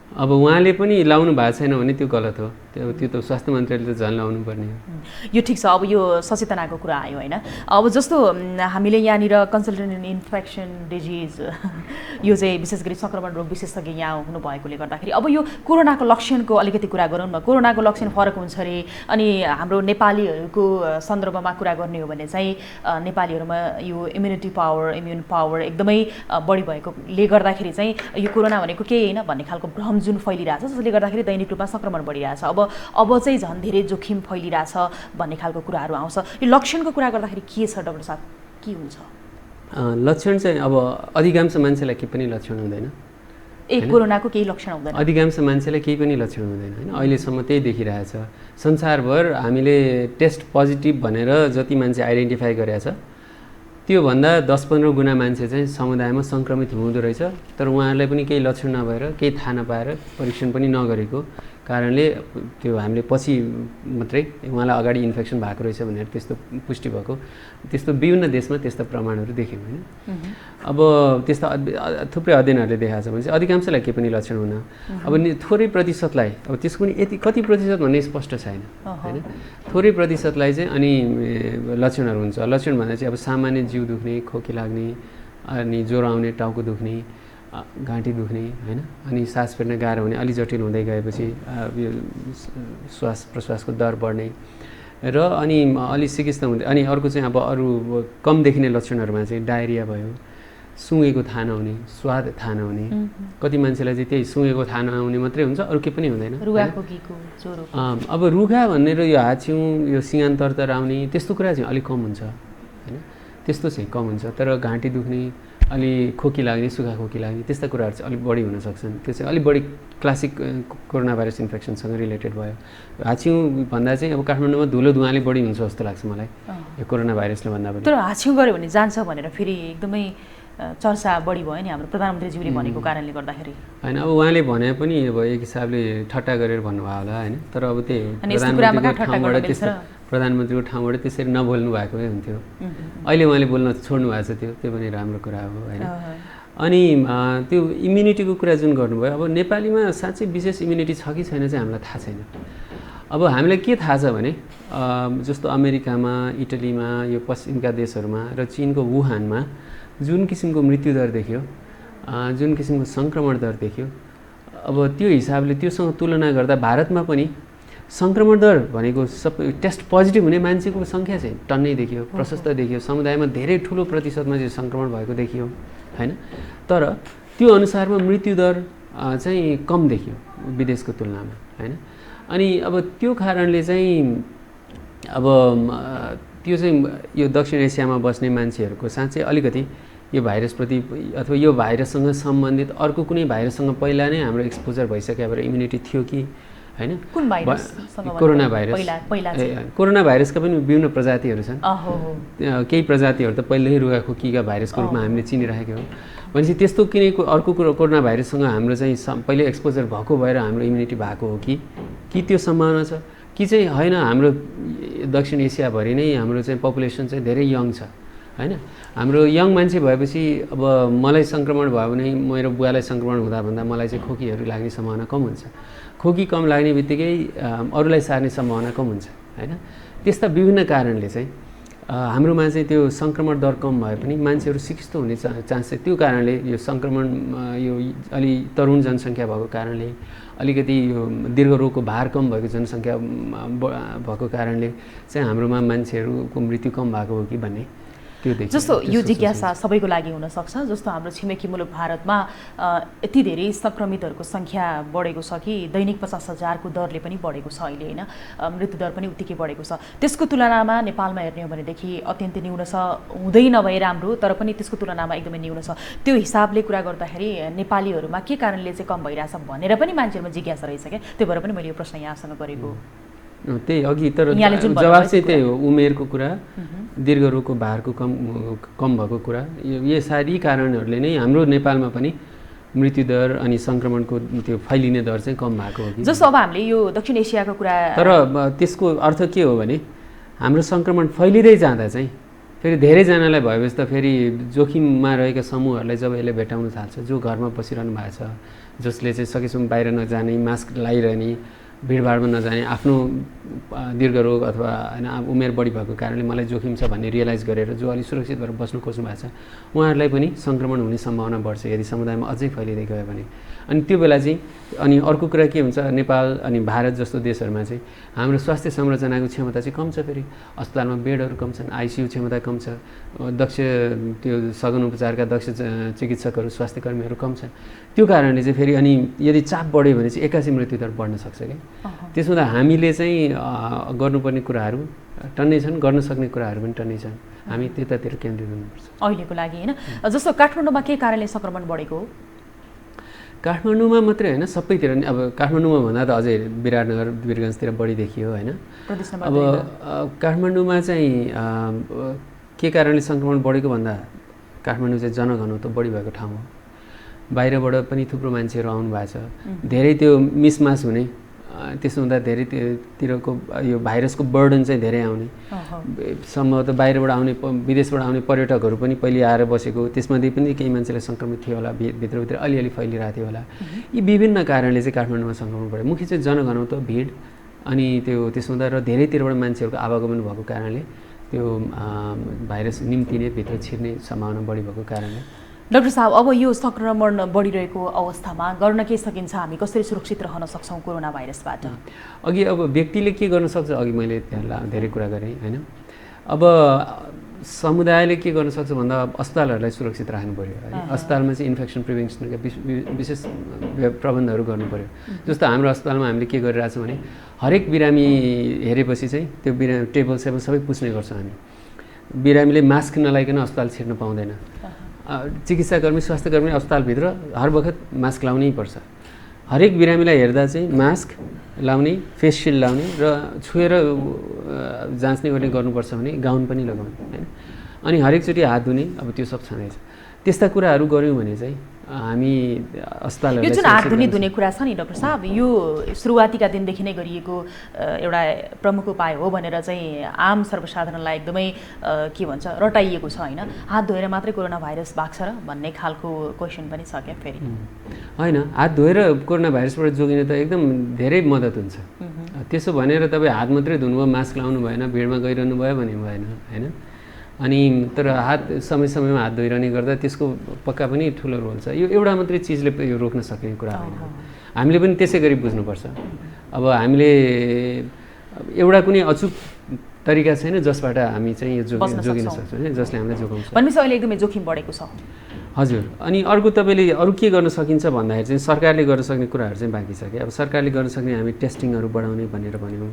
अब उहाँले पनि लाउनु भएको छैन भने त्यो गलत हो। त्यो त स्वास्थ्य मन्त्रीले त झन् लाउनु पर्ने हो। यो ठिक छ। अब यो सचेतनाको कुरा आयो होइन, अब जस्तो हामीले यहाँनिर कन्सल्टेन्ट इन इन्फेक्सन डिजिज यो चाहिँ विशेष गरी सङ्क्रमण रोग विशेषज्ञ यहाँ हुनुभएकोले गर्दाखेरि अब यो कोरोनाको लक्षणको अलिकति कुरा गरौँ न। कोरोनाको लक्षण फरक हुन्छ अरे, अनि हाम्रो नेपालीहरूको सन्दर्भमा कुरा गर्ने हो भने चाहिँ नेपालीहरूमा यो इम्युन पावर एकदमै बढी भएकोले गर्दाखेरि चाहिँ यो कोरोना भनेको केही होइन भन्ने खालको भ्रम जुन फैलिरहेछ, जसले गर्दाखेरि दैनिक रूपमा सङ्क्रमण बढिरहेछ। अब चाहिँ झन् धेरै जोखिम फैलिरहेछ भन्ने खालको कुराहरू आउँछ। यो लक्षणको कुरा गर्दाखेरि के छ डाक्टर साहब, के हुन्छ लक्षण? चाहिँ अब अधिकांश मान्छेलाई केही पनि लक्षण हुँदैन। कोरोनाको केही लक्षण हुँदैन, अधिकांश मान्छेलाई केही पनि लक्षण हुँदैन होइन। अहिलेसम्म त्यही देखिरहेछ संसारभर। हामीले टेस्ट पोजिटिभ भनेर जति मान्छे आइडेन्टिफाई गरेछ त्योभन्दा 10-15 गुणा मान्छे चाहिँ समुदायमा सङ्क्रमित हुँदो रहेछ, तर उहाँहरूलाई पनि केही लक्षण नभएर, केही थाहा नपाएर, परीक्षण पनि नगरेको कारणले त्यो हामीले पछि मात्रै उहाँलाई अगाडि इन्फेक्सन भएको रहेछ भनेर त्यस्तो पुष्टि भएको, त्यस्तो विभिन्न देशमा त्यस्ता प्रमाणहरू देख्यौँ होइन। अब त्यस्ता थुप्रै अध्ययनहरूले देखाएको छ भने चाहिँ अधिकांशलाई केही पनि लक्षण हुन, अब थोरै प्रतिशतलाई, अब त्यसको पनि यति कति प्रतिशत भन्ने स्पष्ट छैन होइन, थोरै प्रतिशतलाई चाहिँ अनि लक्षणहरू हुन्छ। लक्षण भन्दा चाहिँ अब सामान्य जिउ दुख्ने, खोकी लाग्ने, अनि ज्वरो आउने, टाउको दुख्ने, घाँटी दुख्ने होइन, अनि सास फेर्न गाह्रो हुने, अलि जटिल हुँदै गएपछि यो श्वास प्रश्वासको दर बढ्ने र अनि अलि सिकिस्त हुँदै, अनि अर्को चाहिँ अब अरू कम देखिने लक्षणहरूमा चाहिँ डायरिया भयो, सुँगेको थाहा नहुने, स्वाद थाहा नहुने, कति मान्छेलाई चाहिँ त्यही सुँगेको थाहा नहुने मात्रै हुन्छ, अरू केही पनि हुँदैन। अब रुघा भन्ने र यो हाछिउँ, यो सिँगान तरतर आउने त्यस्तो कुरा चाहिँ अलिक कम हुन्छ होइन, त्यस्तो चाहिँ कम हुन्छ। तर घाँटी दुख्ने, अलि खोकी लाग्ने, सुखा खोकी लाग्ने त्यस्ता कुराहरू चाहिँ अलिक बढी हुन सक्छन्। त्यो चाहिँ अलिक बढी क्लासिक कोरोना भाइरस इन्फेक्सनसँग रिलेटेड भयो। हाछिउँ भन्दा चाहिँ अब काठमाडौँमा धुलो धुवाँले बढी हुन्छ जस्तो लाग्छ मलाई यो कोरोना भाइरसले भन्दा पनि। तर हाछिउँ गऱ्यो भने जान्छ भनेर फेरि एकदमै चर्चा बढी भयो नि हाम्रो प्रधानमन्त्रीज्यूले भनेको कारणले गर्दाखेरि होइन। अब उहाँले भने पनि अब एक हिसाबले ठट्टा गरेर भन्नुभयो होला होइन, तर अब त्यही प्रधानमन्त्रीको ठाउँबाट त्यसरी नबोल्नु भएकै हुन्थ्यो। अहिले उहाँले बोल्न छोड्नु भएको छ, त्यो पनि राम्रो कुरा हो होइन। अनि त्यो इम्युनिटीको कुरा जुन गर्नुभयो, अब नेपालीमा साँच्चै विशेष इम्युनिटी छ कि छैन चाहिँ हामीलाई थाहा छैन। अब हामीलाई के थाहा छ भने जस्तो अमेरिकामा, इटलीमा, यो पश्चिमका देशहरूमा र चीनको वुहानमा जुन किसिमको मृत्युदर देखियो, जुन किसिमको सङ्क्रमण दर देखियो, अब त्यो हिसाबले त्योसँग तुलना गर्दा भारतमा पनि सङ्क्रमण दर भनेको सबै टेस्ट पोजिटिभ हुने मान्छेको सङ्ख्या चाहिँ टन्नै देखियो, प्रशस्त देखियो, समुदायमा धेरै ठुलो प्रतिशतमा चाहिँ सङ्क्रमण भएको देखियो होइन। तर त्यो अनुसारमा मृत्युदर चाहिँ कम देखियो विदेशको तुलनामा होइन। अनि अब त्यो कारणले चाहिँ अब त्यो चाहिँ यो दक्षिण एसियामा बस्ने मान्छेहरूको साँच्चै अलिकति यो भाइरसप्रति अथवा यो भाइरससँग सम्बन्धित अर्को कुनै भाइरससँग पहिला नै हाम्रो एक्सपोजर भइसक्यो भएर इम्युनिटी थियो कि हैन। कुन भाइरससँग कोरोना भाइरस पहिला कोरोना भाइरसका पनि विभिन्न प्रजातिहरू छन्। केही प्रजातिहरू त पहिल्यै रुगाखोकीका भाइरसको रूपमा हामीले चिनिराखेका हौँ। भनेपछि त्यस्तो कुनै अर्को कुरो कोरोना भाइरससँग हाम्रो चाहिँ पहिले एक्सपोजर भएको भएर हाम्रो इम्युनिटी भएको हो कि त्यो सम्भावना छ कि चाहिँ होइन, हाम्रो दक्षिण एसियाभरि नै हाम्रो चाहिँ पपुलेसन चाहिँ धेरै यङ छ हैन। हाम्रो यङ मान्छे भएपछि अब मलाई सङ्क्रमण भयो भने मेरो बुवालाई सङ्क्रमण हुँदा मलाई चाहिँ खोकीहरू लाग्ने सम्भावना कम हुन्छ। खोकी कम लाग्ने बित्तिकै अरूलाई सार्ने सम्भावना कम हुन्छ हैन। त्यस्ता विभिन्न कारणले चाहिँ हाम्रोमा चाहिँ त्यो सङ्क्रमण दर कम भए पनि मान्छेहरू सिकिस्त हुने चान्स चाहिँ त्यो कारणले यो सङ्क्रमण यो अलि तरुण जनसङ्ख्या भएको कारणले अलिकति यो दीर्घ रोगको भार कम भएको जनसङ्ख्या भएको कारणले चाहिँ हाम्रोमा मान्छेहरूको मृत्यु कम भएको हो कि भन्ने जस्तो यो जिज्ञासा सबैको लागि हुनसक्छ। जस्तो हाम्रो छिमेकी मुलुक भारतमा यति धेरै सङ्क्रमितहरूको सङ्ख्या बढेको छ कि दैनिक 50,000 को दरले पनि बढेको छ अहिले होइन, मृत्युदर पनि उत्तिकै बढेको छ। त्यसको तुलनामा नेपालमा हेर्ने हो भनेदेखि अत्यन्तै न्यून छ, हुँदै नभए राम्रो तर पनि त्यसको तुलनामा एकदमै न्यून छ। त्यो हिसाबले कुरा गर्दाखेरि नेपालीहरूमा के कारणले चाहिँ कम भइरहेछ भनेर पनि मान्छेहरूमा जिज्ञासा रहेछ क्या। त्यो भएर पनि मैले यो प्रश्न यहाँसँग गरेको। त्यही अघि तर जवाब चाहिँ त्यही हो, उमेरको कुरा, दीर्घ रोगको भारको कम भएको कुरा, यो सारी कारणहरूले नै हाम्रो नेपालमा पनि मृत्युदर अनि सङ्क्रमणको त्यो फैलिने दर चाहिँ कम भएको हो कि। जस्तो अब हामीले यो दक्षिण एसियाको कुरा, तर त्यसको अर्थ के हो भने हाम्रो सङ्क्रमण फैलिँदै जाँदा चाहिँ फेरि धेरैजनालाई भएपछि त फेरि जोखिममा रहेका समूहहरूलाई जब यसले भेटाउन थाल्छ, जो घरमा बसिरहनु भएको छ, जसले चाहिँ सकेसम्म बाहिर नजाने, मास्क लगाइरहने, भिडभाडमा नजाने, आफ्नो दीर्घ रोग अथवा होइन उमेर बढी भएको कारणले मलाई जोखिम छ भन्ने रियलाइज गरेर जो अलिक सुरक्षित भएर बस्नु खोज्नु भएको छ, उहाँहरूलाई पनि सङ्क्रमण हुने सम्भावना बढ्छ यदि समुदायमा अझै फैलिँदै गयो भने। अनि त्यो बेला चाहिँ अनि अर्को कुरा के हुन्छ, नेपाल अनि भारत जस्तो देशहरूमा चाहिँ हाम्रो स्वास्थ्य संरचनाको क्षमता चाहिँ कम छ। फेरि अस्पतालमा बेडहरू कम छन्, आइसियु क्षमता कम छ, दक्ष त्यो सघन उपचारका दक्ष चिकित्सकहरू स्वास्थ्यकर्मीहरू कम छन्। त्यो कारणले चाहिँ फेरि अनि यदि चाप बढ्यो भने चाहिँ एक्कासी मृत्युदर बढ्न सक्छ क्या। त्यसो हुँदा हामीले चाहिँ गर्नुपर्ने कुराहरू टन्नै छन्, गर्न सक्ने कुराहरू पनि टन्नै छन्, हामी त्यतातिर केन्द्रित हुनुपर्छ अहिलेको लागि होइन। जस्तो काठमाडौँमा के कारणले सङ्क्रमण बढेको हो? काठमाडौँमा मात्रै होइन, सबैतिर नि। अब काठमाडौँमा भन्दा त अझै विराटनगर वीरगन्जतिर बढी देखियो होइन। अब काठमाडौँमा चाहिँ के कारणले सङ्क्रमण बढेको भन्दा काठमाडौँ चाहिँ जनघनत्व बढी भएको ठाउँ हो। बाहिरबाट पनि थुप्रो मान्छेहरू आउनु भएको छ, धेरै त्यो मिसमास हुने, त्यसो हुँदा धेरैतिरको यो भाइरसको बर्डन चाहिँ धेरै आउने, सम्भवतः बाहिरबाट आउने विदेशबाट आउने पर्यटकहरू पनि पहिले आएर बसेको, त्यसमध्ये पनि केही मान्छेलाई सङ्क्रमित थियो होला, भित्रभित्र अलिअलि फैलिरहेको थियो होला। यी विभिन्न कारणले चाहिँ काठमाडौँमा सङ्क्रमण बढ्यो। मुख्य चाहिँ जनघनत्व, भिड, अनि त्यसो हुँदा र धेरैतिरबाट मान्छेहरूको आवागमन भएको कारणले त्यो भाइरस निम्तिने, भित्र छिर्ने सम्भावना बढी भएको कारणले। डाक्टर साहब, अब यो सङ्क्रमण बढिरहेको अवस्थामा गर्न के सकिन्छ? हामी कसरी सुरक्षित रहन सक्छौँ कोरोना भाइरसबाट? अघि अब व्यक्तिले के गर्न सक्छ, अघि मैले त्यहाँ धेरै कुरा गरेँ होइन। अब समुदायले के गर्न सक्छ भन्दा अस्पतालहरूलाई सुरक्षित राख्नु पऱ्यो है। अस्पतालमा चाहिँ इन्फेक्सन प्रिभेन्सनका विशेष प्रबन्धहरू गर्नु पऱ्यो। जस्तो हाम्रो अस्पतालमा हामीले के गरिरहेछौँ भने हरेक बिरामी हेरेपछि चाहिँ त्यो टेबल सेबल सबै पुछ्ने गर्छौँ हामी। बिरामीले मास्क नलाइकन अस्पताल छिर्न पाउँदैन। चिकित्साकर्मी, स्वास्थ्यकर्मी अस्पतालभित्र हर बखत मास्क लाउनै पर्छ। हरेक बिरामीलाई हेर्दा चाहिँ मास्क लाउने, फेस सिल्ड लाउने र छुएर जाँच्ने गर्नुपर्छ भने गाउन पनि लगाउने होइन। अनि हरेकचोटि हात धुने, अब त्यो सब छँदैछ। त्यस्ता कुराहरू गऱ्यौँ भने चाहिँ हामी अस्पतालहरू यो जुन हात धुने कुरा छ नि डाक्टर साहब, यो सुरुवातीका दिनदेखि नै गरिएको एउटा प्रमुख उपाय हो भनेर चाहिँ आम सर्वसाधारणलाई एकदमै के भन्छ रटाइएको छ होइन। हात धोएर मात्रै कोरोना भाइरस भाग्छ र भन्ने खालको क्वेसन पनि छ क्या फेरि? होइन, हात धोएर कोरोना भाइरसबाट जोगिन त एकदम धेरै मद्दत हुन्छ। त्यसो भनेर तपाईँ हात मात्रै धुनुभयो, मास्क लाउनु भएन, भिडमा गइरहनु भयो भने भएन होइन। अनि तर हात समय समयमा हात धोइरहने गर्दा त्यसको पक्का पनि ठुलो रोल छ। यो एउटा मात्रै चिजले यो रोक्न सक्ने कुरा होइन। हामीले पनि त्यसै गरी बुझ्नुपर्छ। अब हामीले एउटा कुनै अचुक तरिका छैन जसबाट हामी चाहिँ यो जोगिन सक्छौँ, जसले हामीलाई जोगाउँछ। भनेपछि अहिले एकदमै जोखिम बढेको छ। हजुर। अनि अर्को तपाईँले अरू के गर्न सकिन्छ भन्दाखेरि चाहिँ सरकारले गर्न सक्ने कुराहरू चाहिँ बाँकी छ कि अब सरकारले गर्न सक्ने हामी टेस्टिङहरू बढाउने भनेर भन्यौँ।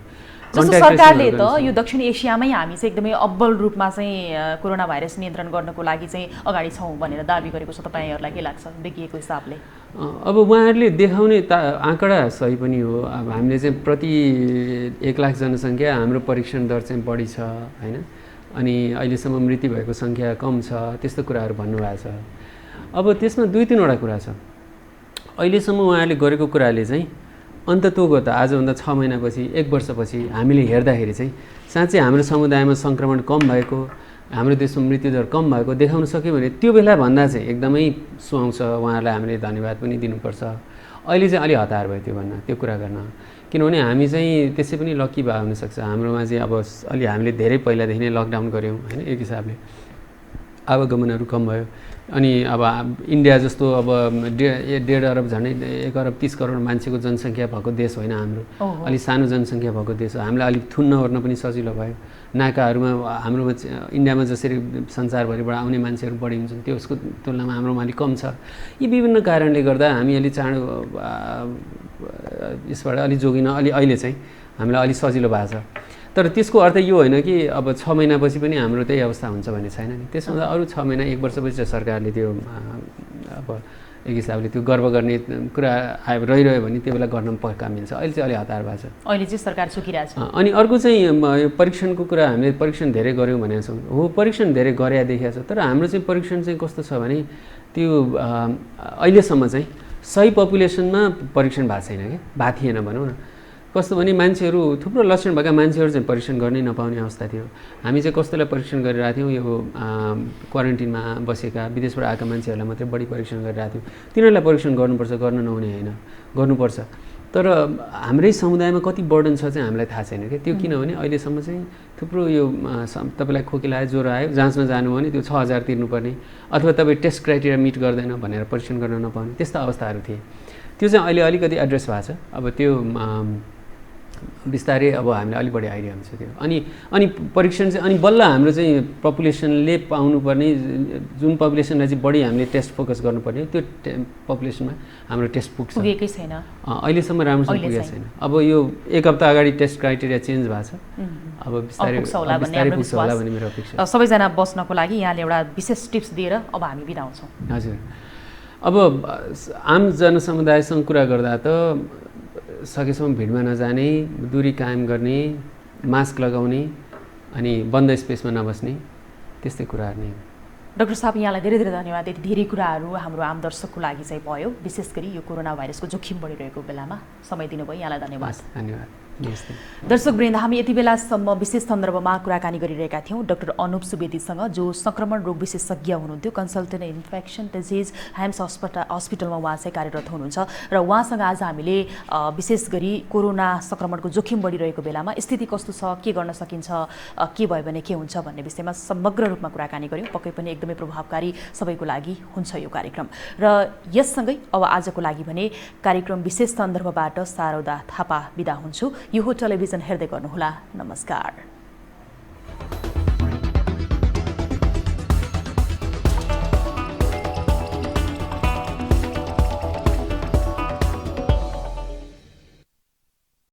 जस्तो सरकारले त यो दक्षिण एसियामै हामी चाहिँ एकदमै अब्बल रूपमा चाहिँ कोरोना भाइरस नियन्त्रण गर्नको लागि चाहिँ अगाडि छौँ भनेर दाबी गरेको छ। तपाईँहरूलाई के लाग्छ देखिएको हिसाबले? अब उहाँहरूले देखाउने आँकडा सही पनि हो। अब हामीले चाहिँ प्रति 1 लाख जनसङ्ख्या हाम्रो परीक्षण दर चाहिँ बढी छ होइन, अनि अहिलेसम्म मृत्यु भएको सङ्ख्या कम छ, त्यस्तो कुराहरू भन्नुभएको छ। अब त्यसमा 2-3वटा कुरा छ। अहिलेसम्म उहाँहरूले गरेको कुराले चाहिँ अन्ततोगत आजभन्दा 6 महिनापछि 1 वर्षपछि हामीले हेर्दाखेरि चाहिँ साँच्चै हाम्रो समुदायमा सङ्क्रमण कम भएको, हाम्रो देशमा मृत्युदर कम भएको देखाउन सक्यो भने त्यो बेला भन्दा चाहिँ एकदमै सुहाउँछ। उहाँहरूलाई हामीले धन्यवाद पनि दिनुपर्छ। अहिले चाहिँ अलि हतार भयो त्यो भन्न, त्यो कुरा गर्न, किनभने हामी चाहिँ त्यसै पनि लकी भए हुनसक्छ। हाम्रोमा चाहिँ अब अलि हामीले धेरै पहिलादेखि नै लकडाउन गऱ्यौँ होइन, एक हिसाबले आवागमनहरू कम भयो। अनि अब इन्डिया जस्तो अब 1.5 अरब झन्डै 1 अरब 30 करोड मान्छेको जनसङ्ख्या भएको देश होइन हाम्रो, अलि सानो जनसङ्ख्या भएको देश हो। हामीलाई अलिक थुन्न ओर्न पनि सजिलो भयो। नाकाहरूमा हाम्रोमा इन्डियामा जसरी संसारभरिबाट आउने मान्छेहरू बढी हुन्छन् त्यसको तुलनामा हाम्रोमा अलिक कम छ। यी विभिन्न कारणले गर्दा हामी अलि चाँडो यसबाट अलि जोगिन अहिले चाहिँ हामीलाई अलि सजिलो भएको छ। तर त्यसको अर्थ यो होइन कि अब 6 महिनापछि पनि हाम्रो त्यही अवस्था हुन्छ भन्ने छैन नि। त्यसमा अरू 6 महिना 1 वर्षपछि सरकारले त्यो अब एक हिसाबले त्यो गर्व गर्ने कुरा रहिरह्यो भने त्यो बेला गर्न पक्का मिल्छ। अहिले चाहिँ अलि हतार भएको छ। अहिले चाहिँ सरकार सुकिरहेछ। अनि अर्को चाहिँ यो परीक्षणको कुरा, हामीले परीक्षण धेरै गऱ्यौँ भनेको छौँ। हो, परीक्षण धेरै गरे देखिएको छ, तर हाम्रो चाहिँ परीक्षण चाहिँ कस्तो छ भने त्यो अहिलेसम्म चाहिँ सही पपुलेसनमा परीक्षण भएको छैन कि, भएको थिएन भनौँ न। कस्तो भने मान्छेहरू थुप्रो लक्षण भएका मान्छेहरू चाहिँ परीक्षण गर्नै नपाउने अवस्था थियो। हामी चाहिँ कस्तोलाई परीक्षण गरिरहेको थियौँ, यो क्वारेन्टिनमा बसेका विदेशबाट आएका मान्छेहरूलाई मात्रै बढी परीक्षण गरिरहेको थियौँ। तिनीहरूलाई परीक्षण गर्नुपर्छ, गर्न नहुने होइन, गर्नुपर्छ। तर हाम्रै समुदायमा कति बर्डन छ चाहिँ हामीलाई थाहा छैन क्या। त्यो किनभने अहिलेसम्म चाहिँ थुप्रो यो तपाईँलाई खोकी लाग्यो, ज्वरो आयो, जाँच्न जानुभयो भने त्यो 6000 तिर्नुपर्ने, अथवा तपाईँ टेस्ट क्राइटेरिया मिट गर्दैन भनेर परीक्षण गर्न नपाउने, त्यस्ता अवस्थाहरू थिए। त्यो चाहिँ अहिले अलिकति एड्रेस भएको छ। अब त्यो बिस्तारै अब हामीलाई अलिक बढी आइडिया हुन्छ त्यो। अनि परीक्षण चाहिँ अनि बल्ल हाम्रो चाहिँ पपुलेसनले पाउनुपर्ने, जुन पपुलेसनलाई चाहिँ बढी हामीले टेस्ट फोकस गर्नुपर्ने त्यो पपुलेसनमा हाम्रो टेस्ट पुगेकै छैन अहिलेसम्म, राम्रोसँग पुगेको छैन। अब यो 1 हप्ता अगाडि टेस्ट क्राइटेरिया चेन्ज भएको छ, अब बिस्तारै पुग्छ होला भन्ने मेरो अपेक्षा। सबैजना बस्नको लागि यहाँले एउटा विशेष टिप्स दिएर अब हामी बिदा हुन्छौँ। हजुर, अब आम जनसमुदायसँग कुरा गर्दा त सकेसम्म भिडमा नजाने, दूरी कायम गर्ने, मास्क लगाउने, अनि बन्द स्पेसमा नबस्ने, त्यस्तै कुराहरू नै हो। डाक्टर साहब, यहाँलाई धेरै धेरै धन्यवाद। यति धेरै कुराहरू हाम्रो आम दर्शकको लागि चाहिँ भयो, विशेष गरी यो कोरोना भाइरसको जोखिम बढिरहेको बेलामा समय दिनुभयो, यहाँलाई धन्यवाद। धन्यवाद। दर्शकवृन्द, हामी यति बेलासम्म विशेष सन्दर्भमा कुराकानी गरिरहेका थियौँ डाक्टर अनुप सुवेदीसँग, जो संक्रमण रोग विशेषज्ञ हुनुहुन्थ्यो, कन्सल्टेन्ट इन्फेक्सन डिजिज हाइम्स हस्पिटलमा उहाँ चाहिँ कार्यरत हुनुहुन्छ। र उहाँसँग आज हामीले विशेष गरी कोरोना संक्रमणको जोखिम बढिरहेको बेलामा स्थिति कस्तो छ, के गर्न सकिन्छ, के भयो भने के हुन्छ भन्ने विषयमा समग्र रूपमा कुराकानी गऱ्यौँ। पक्कै पनि एकदमै प्रभावकारी सबैको लागि हुन्छ यो कार्यक्रम। र यससँगै अब आजको लागि भने कार्यक्रम विशेष सन्दर्भबाट शारदा थापा बिदा हुन्छु। यो टेलिभिजन हेर्दै गर्नुहोला। नमस्कार।